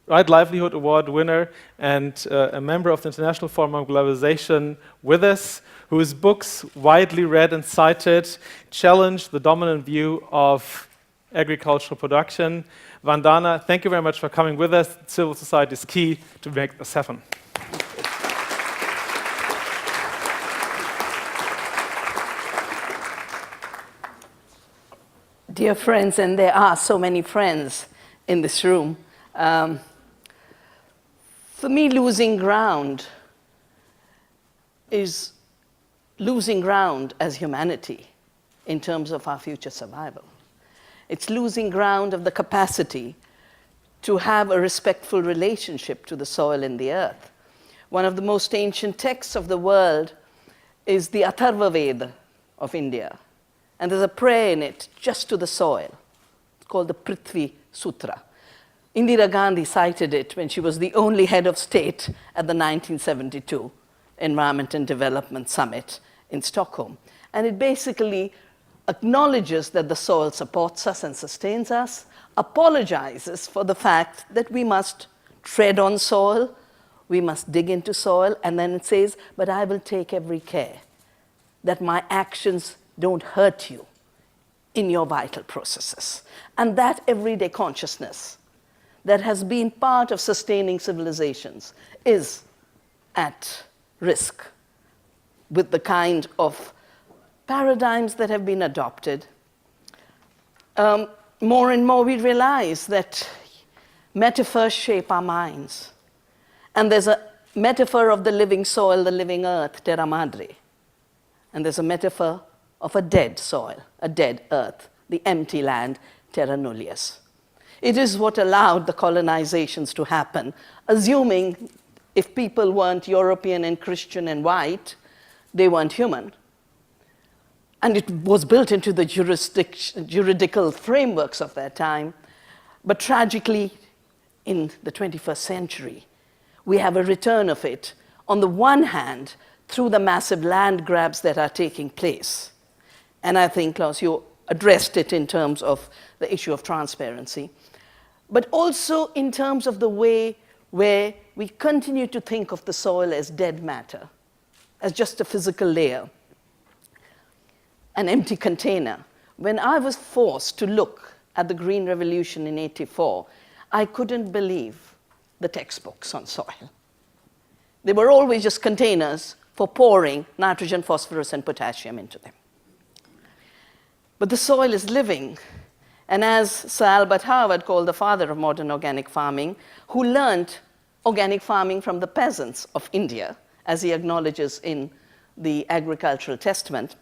Speaker 5: Right Livelihood Award winner and a member of the International Forum on Globalization with us, whose books, widely read and cited, challenge the dominant view of agricultural production. Vandana, thank you very much for coming with us. Civil society is key to make this happen.
Speaker 10: Dear friends, and there are so many friends in this room, for me, losing ground is losing ground as humanity in terms of our future survival. It's losing ground of the capacity to have a respectful relationship to the soil and the earth. One of the most ancient texts of the world is the Atharva Veda of India. And there's a prayer in it just to the soil. It's called the Prithvi Sutra. Indira Gandhi cited it when she was the only head of state at the 1972 Environment and Development Summit in Stockholm. And it basically acknowledges that the soil supports us and sustains us, apologizes for the fact that we must tread on soil, we must dig into soil, and then it says, but I will take every care that my actions don't hurt you in your vital processes. And that everyday consciousness that has been part of sustaining civilizations is at risk with the kind of paradigms that have been adopted. More and more we realize that metaphors shape our minds. And there's a metaphor of the living soil, the living earth, terra madre. And there's a metaphor of a dead soil, a dead earth, the empty land, terra nullius. It is what allowed the colonizations to happen, assuming if people weren't European and Christian and white, they weren't human. And it was built into the juridical frameworks of that time. But tragically, in the 21st century, we have a return of it, on the one hand, through the massive land grabs that are taking place. And I think, Klaus, you addressed it in terms of the issue of transparency, but also in terms of the way where we continue to think of the soil as dead matter, as just a physical layer, an empty container. When I was forced to look at the Green Revolution in '84, I couldn't believe the textbooks on soil. They were always just containers for pouring nitrogen, phosphorus, and potassium into them. But the soil is living. And as Sir Albert Howard, called the father of modern organic farming, who learned organic farming from the peasants of India, as he acknowledges in the Agricultural Testament,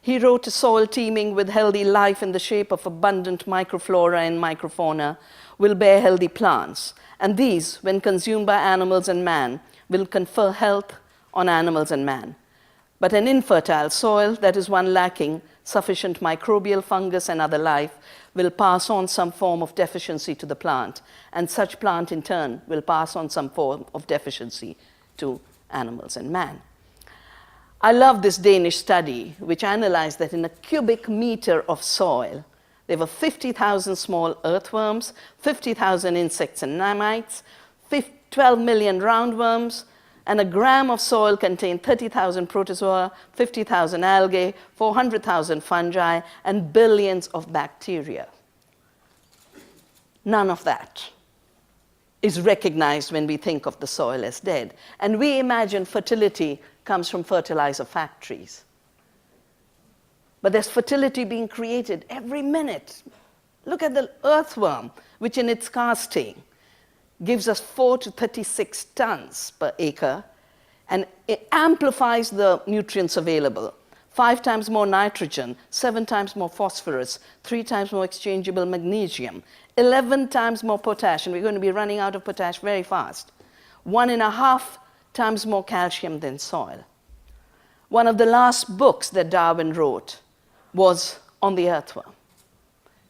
Speaker 10: he wrote, "A soil teeming with healthy life in the shape of abundant microflora and microfauna will bear healthy plants. And these, when consumed by animals and man, will confer health on animals and man. But an infertile soil, that is one lacking sufficient microbial, fungus, and other life, will pass on some form of deficiency to the plant, and such plant in turn will pass on some form of deficiency to animals and man." I love this Danish study, which analyzed that in a cubic meter of soil, there were 50,000 small earthworms, 50,000 insects and nanites, 12 million roundworms, and a gram of soil contained 30,000 protozoa, 50,000 algae, 400,000 fungi, and billions of bacteria. None of that is recognized when we think of the soil as dead. And we imagine fertility comes from fertilizer factories. But there's fertility being created every minute. Look at the earthworm, which in its casting gives us 4 to 36 tons per acre, and it amplifies the nutrients available. 5 times more nitrogen, 7 times more phosphorus, 3 times more exchangeable magnesium, 11 times more potash, and we're going to be running out of potash very fast. 1.5 times more calcium than soil. One of the last books that Darwin wrote was on the earthworm.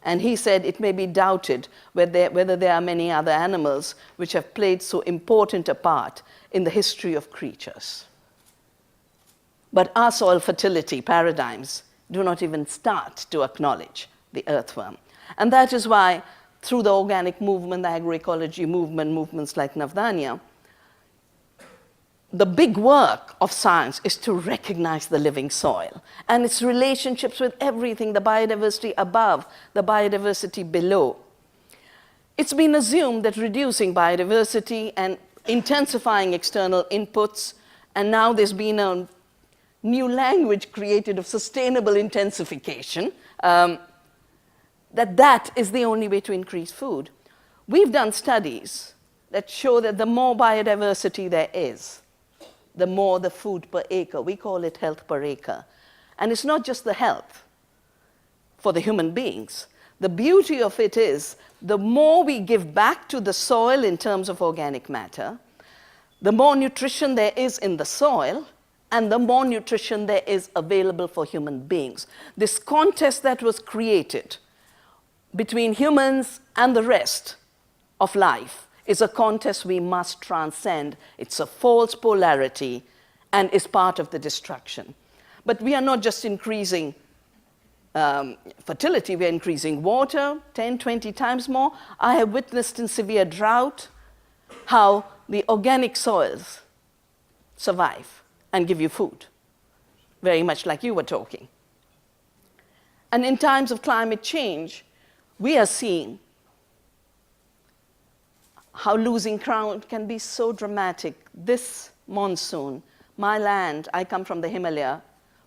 Speaker 10: And he said it may be doubted whether there are many other animals which have played so important a part in the history of creatures. But our soil fertility paradigms do not even start to acknowledge the earthworm. And that is why, through the organic movement, the agroecology movement, movements like Navdanya, the big work of science is to recognize the living soil and its relationships with everything, the biodiversity above, the biodiversity below. It's been assumed that reducing biodiversity and intensifying external inputs, and now there's been a new language created of sustainable intensification, that is the only way to increase food. We've done studies that show that the more biodiversity there is, the more the food per acre. We call it health per acre. And it's not just the health for the human beings. The beauty of it is the more we give back to the soil in terms of organic matter, the more nutrition there is in the soil, and the more nutrition there is available for human beings. This contest that was created between humans and the rest of life is a contest we must transcend. It's a false polarity and is part of the destruction. But we are not just increasing fertility, we are increasing water 10, 20 times more. I have witnessed in severe drought how the organic soils survive and give you food, very much like you were talking. And in times of climate change, we are seeing how losing ground can be so dramatic. This monsoon, my land, I come from the Himalaya,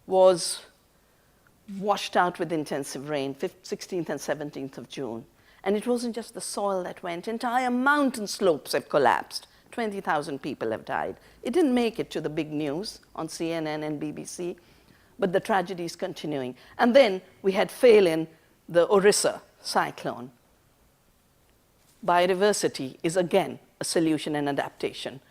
Speaker 10: was washed out with intensive rain, 16th and 17th of June. And it wasn't just the soil that went, entire mountain slopes have collapsed. 20,000 people have died. It didn't make it to the big news on CNN and BBC, but the tragedy is continuing. And then we had Phelan, the Orissa cyclone. Biodiversity is again a solution and adaptation.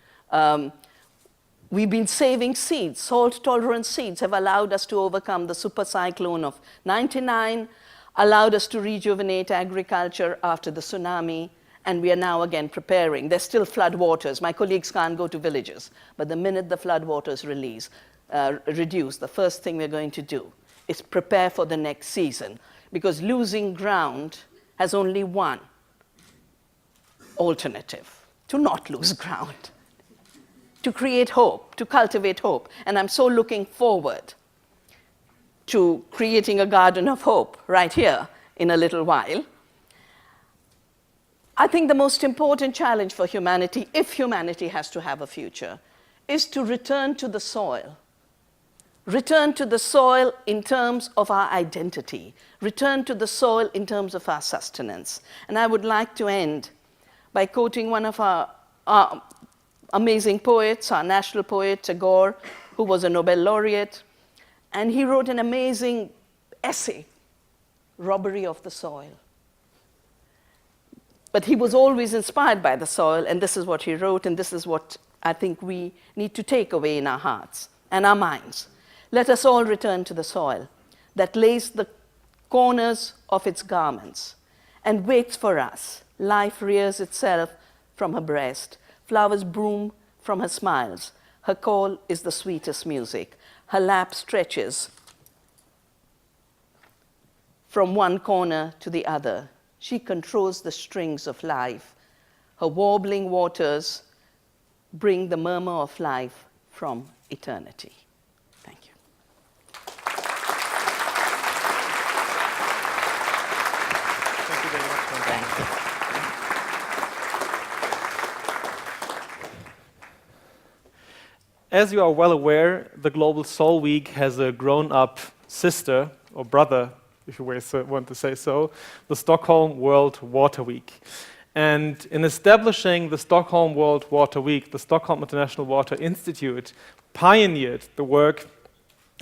Speaker 10: We've been saving seeds. Salt-tolerant seeds have allowed us to overcome the super cyclone of '99, allowed us to rejuvenate agriculture after the tsunami, and we are now again preparing. There's still flood waters. My colleagues can't go to villages, but the minute the flood waters reduce, the first thing we're going to do is prepare for the next season, because losing ground has only one alternative: to not lose ground, to create hope, to cultivate hope. And I'm so looking forward to creating a garden of hope right here in a little while. I think the most important challenge for humanity, if humanity has to have a future, is to return to the soil. Return to the soil in terms of our identity. Return to the soil in terms of our sustenance. And I would like to end by quoting one of our amazing poets, our national poet, Tagore, who was a Nobel laureate. And he wrote an amazing essay, Robbery of the Soil. But he was always inspired by the soil, and this is what he wrote, and this is what I think we need to take away in our hearts and our minds. Let us all return to the soil that lays the corners of its garments and waits for us. Life rears itself from her breast. Flowers bloom from her smiles. Her call is the sweetest music. Her lap stretches from one corner to the other. She controls the strings of life. Her warbling waters bring the murmur of life from eternity. Thank you.
Speaker 5: Thank you very much.
Speaker 10: Thank you.
Speaker 5: As you are well aware, the Global Soul Week has a grown-up sister, or brother, if you want to say so, the Stockholm World Water Week. And in establishing the Stockholm World Water Week, the Stockholm International Water Institute pioneered the work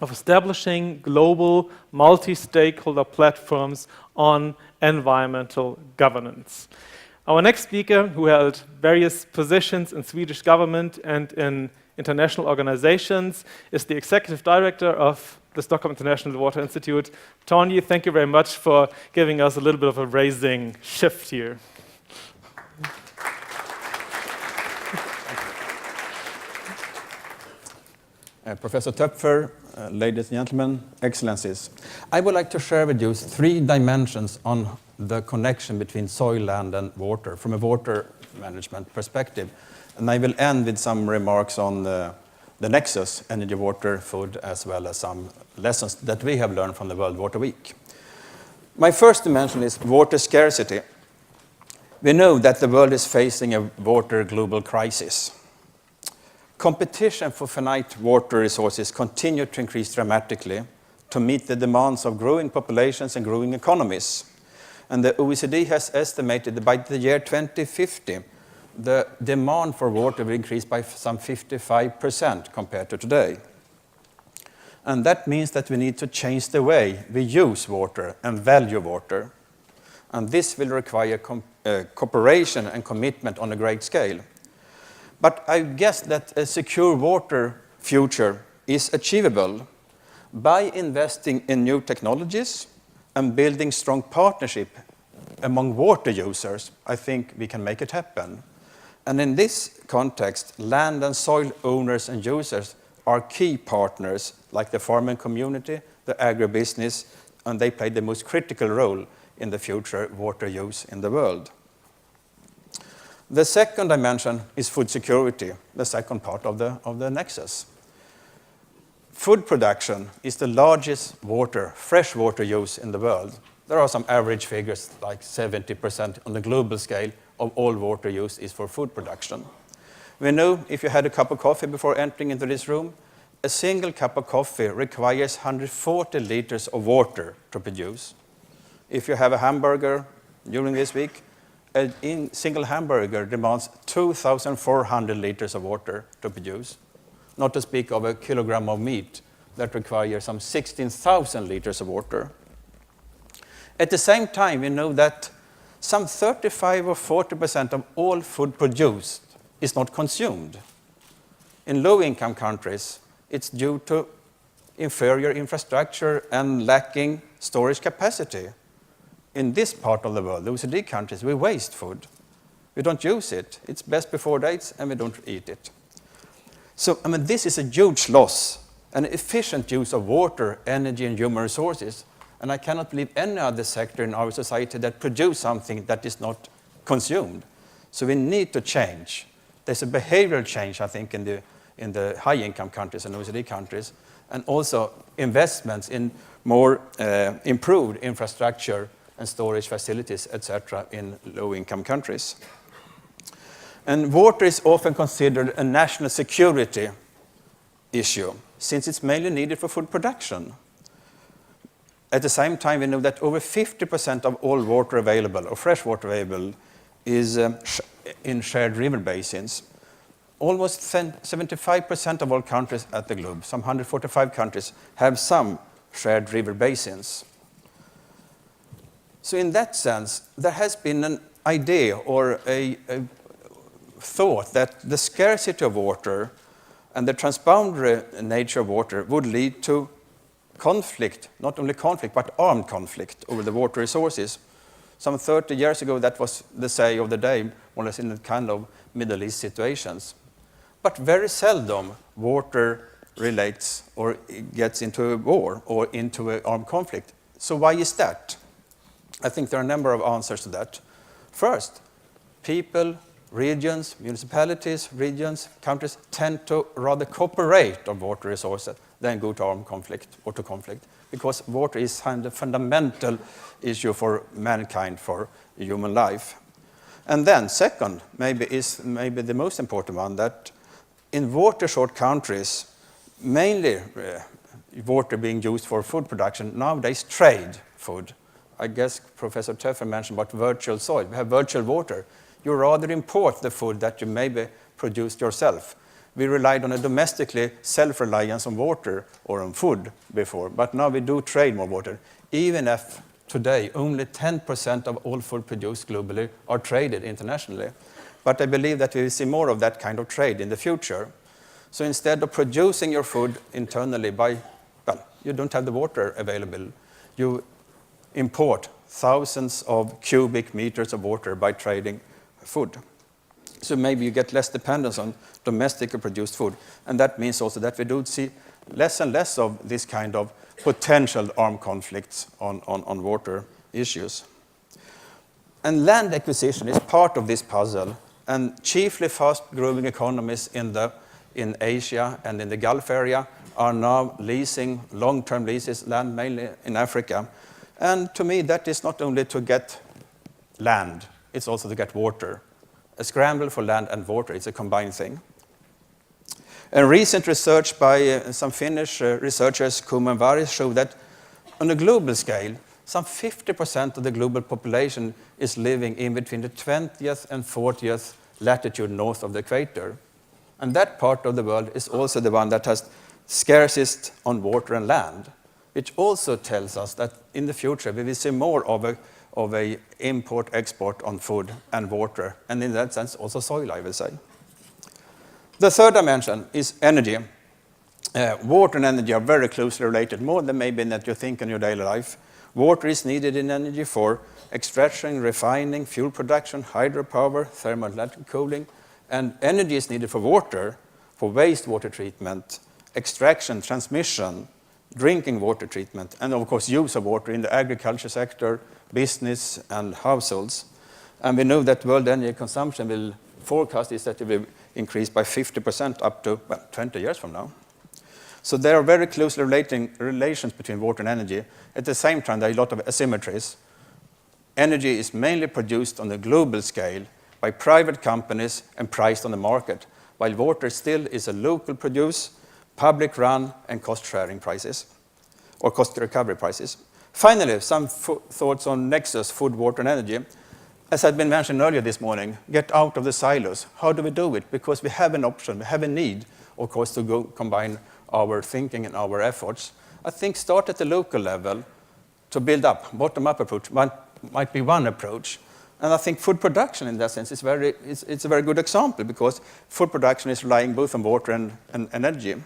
Speaker 5: of establishing global multi-stakeholder platforms on environmental governance. Our next speaker, who held various positions in Swedish government and in international organizations, is the executive director of the Stockholm International Water Institute. Tony, thank you very much for giving us a little bit of a raising shift here.
Speaker 11: Professor Töpfer, ladies and gentlemen, excellencies. I would like to share with you 3 dimensions on the connection between soil, land and water from a water management perspective. And I will end with some remarks on the nexus, energy, water, food, as well as some lessons that we have learned from the World Water Week. My first dimension is water scarcity. We know that the world is facing a water global crisis. Competition for finite water resources continue to increase dramatically to meet the demands of growing populations and growing economies. And the OECD has estimated that by the year 2050, the demand for water will increase by some 55% compared to today. And that means that we need to change the way we use water and value water. And this will require cooperation and commitment on a great scale. But I guess that a secure water future is achievable by investing in new technologies and building strong partnership among water users. I think we can make it happen. And in this context, land and soil owners and users are key partners, like the farming community, the agribusiness, and they play the most critical role in the future water use in the world. The second dimension is food security, the second part of the nexus. food production is the largest fresh water use in the world. There are some average figures, like 70% on the global scale of all water use is for food production. We know if you had a cup of coffee before entering into this room, a single cup of coffee requires 140 liters of water to produce. If you have a hamburger during this week, a single hamburger demands 2,400 liters of water to produce, not to speak of a kilogram of meat that requires some 16,000 liters of water. At the same time, we know that some 35 or 40% of all food produced is not consumed. In low-income countries, it's due to inferior infrastructure and lacking storage capacity. In this part of the world, the OECD countries, we waste food. We don't use it. It's best before dates, and we don't eat it. So, this is a huge loss, an efficient use of water, energy, and human resources. And I cannot believe any other sector in our society that produces something that is not consumed. So we need to change. There's a behavioral change, I think, in the high-income countries and OECD countries, and also investments in more improved infrastructure and storage facilities, etc., in low-income countries. And water is often considered a national security issue, since it's mainly needed for food production. At the same time, we know that over 50% of all water available, or fresh water available, is in shared river basins. Almost 75% of all countries at the globe, some 145 countries, have some shared river basins. So in that sense, there has been an idea or a thought that the scarcity of water and the transboundary nature of water would lead to conflict, not only conflict, but armed conflict over the water resources. Some 30 years ago, that was the say of the day, more or less in the kind of Middle East situations. But very seldom water relates or gets into a war or into an armed conflict. So why is that? I think there are a number of answers to that. First, people, regions, municipalities, regions, countries tend to rather cooperate on water resources than go to armed conflict or to conflict, because water is a fundamental issue for mankind, for human life. And then second, maybe the most important one, that in water-short countries, mainly water being used for food production, nowadays trade food. I guess Professor Töpfer mentioned about virtual soil. We have virtual water. You rather import the food that you maybe produced yourself. We relied on a domestically self-reliance on water or on food before, but now we do trade more water, even if today only 10% of all food produced globally are traded internationally. But I believe that we will see more of that kind of trade in the future. So instead of producing your food internally you don't have the water available, you import thousands of cubic meters of water by trading food. So maybe you get less dependence on domestically produced food. And that means also that we do see less and less of this kind of potential armed conflicts on water issues. And land acquisition is part of this puzzle. And chiefly fast-growing economies in Asia and in the Gulf area are now leasing, long-term leases, land mainly in Africa. And to me, that is not only to get land, it's also to get water. A scramble for land and water is a combined thing. A recent research by some Finnish researchers, Kuma and Varis, show that on a global scale, some 50% of the global population is living in between the 20th and 40th latitude north of the equator. And that part of the world is also the one that has scarcest on water and land, which also tells us that in the future we will see more of a import-export on food and water, and in that sense also soil, I will say. The third dimension is energy. Water and energy are very closely related, more than maybe that you think in your daily life. Water is needed in energy for extraction, refining, fuel production, hydropower, thermoelectric cooling, and energy is needed for water, for wastewater treatment, extraction, transmission, drinking water treatment, and of course use of water in the agriculture sector, business and households. And we know that world energy consumption will forecast is that it will increase by 50% up to 20 years from now. So there are very close relations between water and energy. At the same time, there are a lot of asymmetries. Energy is mainly produced on a global scale by private companies and priced on the market, while water still is a local produce, public run, and cost-sharing prices, or cost recovery prices. Finally, some thoughts on Nexus, food, water, and energy. As had been mentioned earlier this morning, get out of the silos. How do we do it? Because we have an option, we have a need, of course, to go combine our thinking and our efforts. I think start at the local level to build up. Bottom-up approach might be one approach. And I think food production, in that sense, it's a very good example, because food production is relying both on water and energy.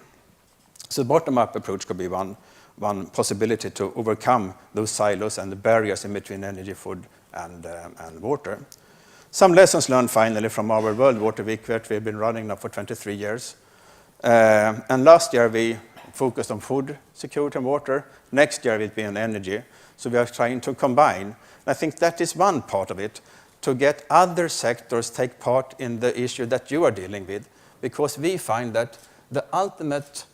Speaker 11: So bottom-up approach could be one possibility to overcome those silos and the barriers in between energy, food, and water. Some lessons learned, finally, from our World Water Week that we've been running now for 23 years. And last year, we focused on food security and water. Next year, it will be on energy. So we are trying to combine. I think that is one part of it, to get other sectors take part in the issue that you are dealing with, because we find that the ultimate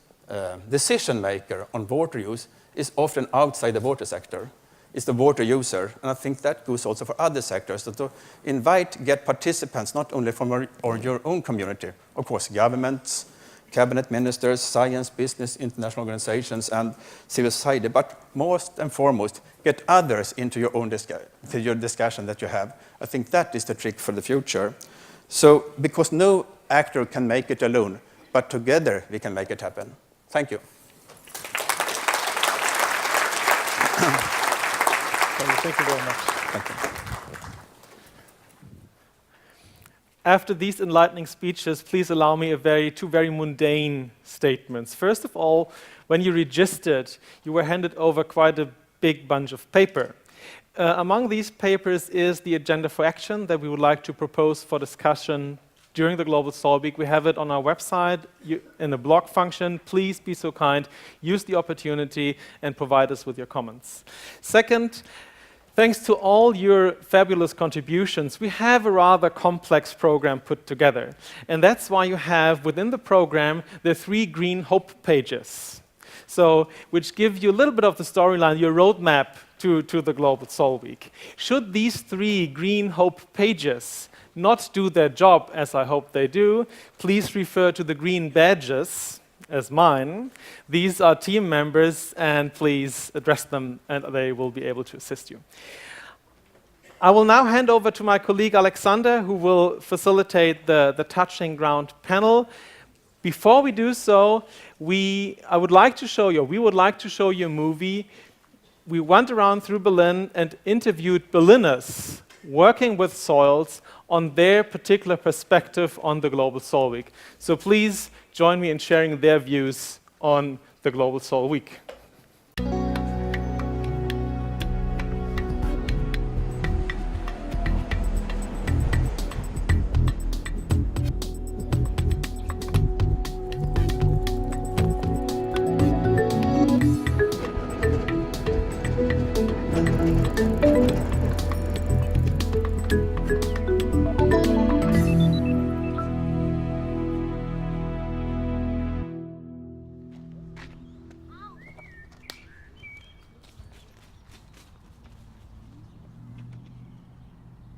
Speaker 11: decision maker on water use is often outside the water sector. It's the water user, and I think that goes also for other sectors. So to get participants not only from your own community, of course, governments, cabinet ministers, science, business, international organizations, and civil society, but most and foremost, get others into your own discussion that you have. I think that is the trick for the future. So, because no actor can make it alone, but together we can make it happen. Thank you.
Speaker 5: Thank you very much.
Speaker 11: Thank you.
Speaker 5: After these enlightening speeches, please allow me two very mundane statements. First of all, when you registered, you were handed over quite a big bunch of paper. Among these papers is the agenda for action that we would like to propose for discussion during the Global Soil Week. We have it on our website in the blog function. Please be so kind, use the opportunity and provide us with your comments. Second, thanks to all your fabulous contributions, we have a rather complex program put together. And that's why you have within the program the 3 green hope pages, which give you a little bit of the storyline, your roadmap to the Global Soil Week. Should these 3 green hope pages not do their job, as I hope they do, please refer to the green badges as mine. These are team members, and please address them, and they will be able to assist you. I will now hand over to my colleague Alexander, who will facilitate the Touching Ground panel. Before we do so, we would like to show you a movie. We went around through Berlin and interviewed Berliners working with soils on their particular perspective on the Global Soil Week. So please join me in sharing their views on the Global Soil Week.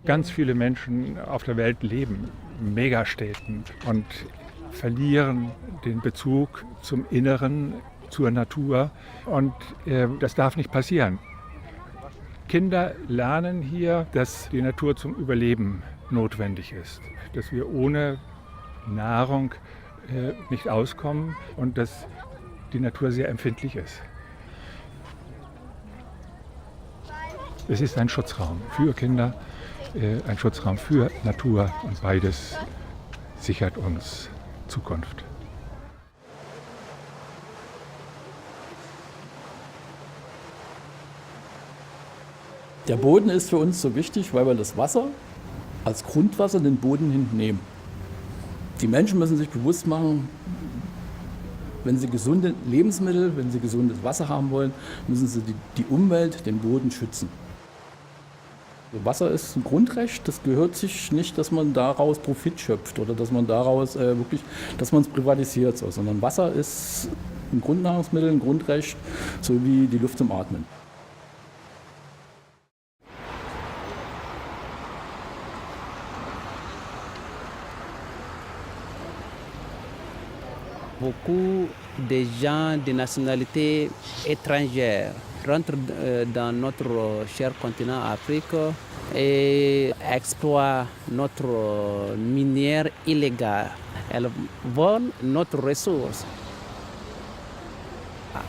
Speaker 12: Ganz viele Menschen auf der Welt leben in Megastädten und verlieren den Bezug zum Inneren, zur Natur. Und das darf nicht passieren. Kinder lernen hier, dass die Natur zum Überleben notwendig ist. Dass wir ohne Nahrung nicht auskommen und dass die Natur sehr empfindlich ist. Es ist ein Schutzraum für Kinder, ein Schutzraum für Natur, und beides sichert uns Zukunft.
Speaker 13: Der Boden ist für uns so wichtig, weil wir das Wasser als Grundwasser in den Boden hinten nehmen. Die Menschen müssen sich bewusst machen, wenn sie gesunde Lebensmittel, wenn sie gesundes Wasser haben wollen, müssen sie die Umwelt, den Boden schützen. Wasser ist ein Grundrecht, das gehört sich nicht, dass man daraus Profit schöpft oder dass man daraus dass man es privatisiert, sondern Wasser ist ein Grundnahrungsmittel, ein Grundrecht, sowie die Luft zum Atmen.
Speaker 14: Beaucoup de gens de nationalité étrangère rentrent dans notre cher continent Afrique et exploitent notre minière illégale. Elles volent notre ressource.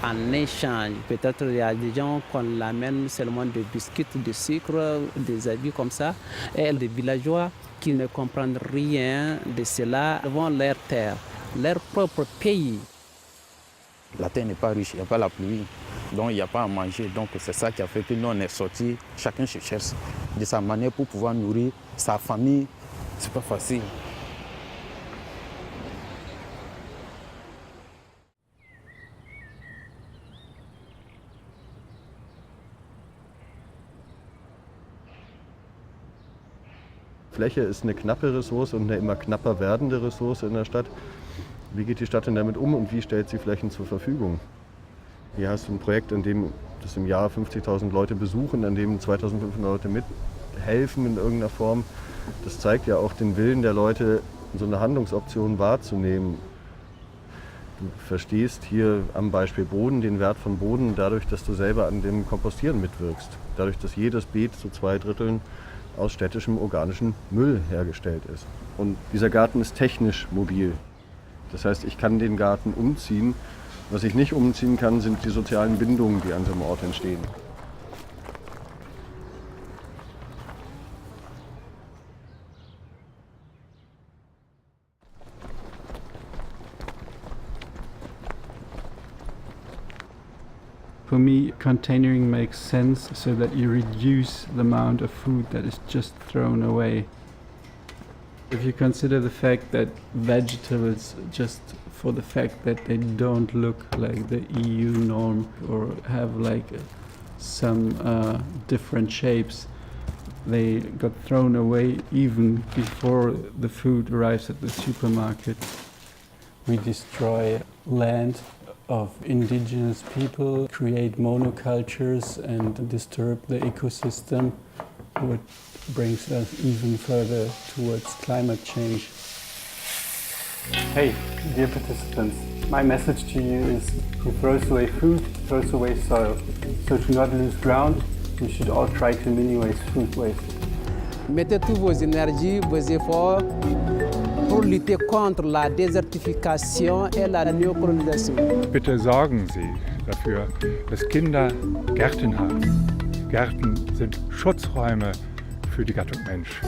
Speaker 14: En échange, peut-être il y a des gens qu'on l'amène seulement des biscuits, du sucre, des habits comme ça. Et des villageois qui ne comprennent rien de cela vont leur terre, leur propre pays.
Speaker 15: La terre n'est pas riche, il n'y a pas la pluie, donc il n'y a pas à manger. Donc c'est ça qui a fait que nous on est sortis, chacun se cherche de sa manière pour pouvoir nourrir sa famille. C'est pas facile.
Speaker 3: Fläche ist eine knappe Ressource und eine immer knapper werdende Ressource in der Stadt. Wie geht die Stadt denn damit um und wie stellt sie Flächen zur Verfügung? Hier hast du ein Projekt, in dem das im Jahr 50.000 Leute besuchen, an dem 2.500 Leute mithelfen in irgendeiner Form. Das zeigt ja auch den Willen der Leute, so eine Handlungsoption wahrzunehmen. Du verstehst hier am Beispiel Boden den Wert von Boden dadurch, dass du selber an dem Kompostieren mitwirkst. Dadurch, dass jedes Beet zu 2/3 aus städtischem organischem Müll hergestellt ist. Und dieser Garten ist technisch mobil. Das heißt, ich kann den Garten umziehen. Was ich nicht umziehen kann, sind die sozialen Bindungen, die an so einem Ort entstehen.
Speaker 16: For me, containering makes sense so that you reduce the amount of food that is just thrown away. If you consider the fact that vegetables, just for the fact that they don't look like the EU norm or have like some different shapes, they got thrown away even before the food arrives at the supermarket. We destroy land of indigenous people, create monocultures and disturb the ecosystem, which brings us even further towards climate change.
Speaker 17: Hey, dear participants, my message to you is who throws away food throws away soil. So to not lose ground, we should all try to minimize food waste.
Speaker 14: Mettez tous vos énergies, vos efforts pour lutter contre la désertification et la néocolonisation.
Speaker 12: Bitte sorgen Sie dafür, dass Kinder Gärten haben. Gärten sind Schutzräume für die Gattung Mensch.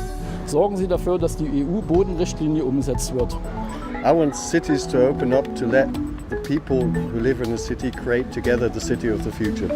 Speaker 13: Sorgen Sie dafür, dass die EU-Bodenrichtlinie umgesetzt wird.
Speaker 3: I want cities to open up to let the people who live in a city create together the city of the future.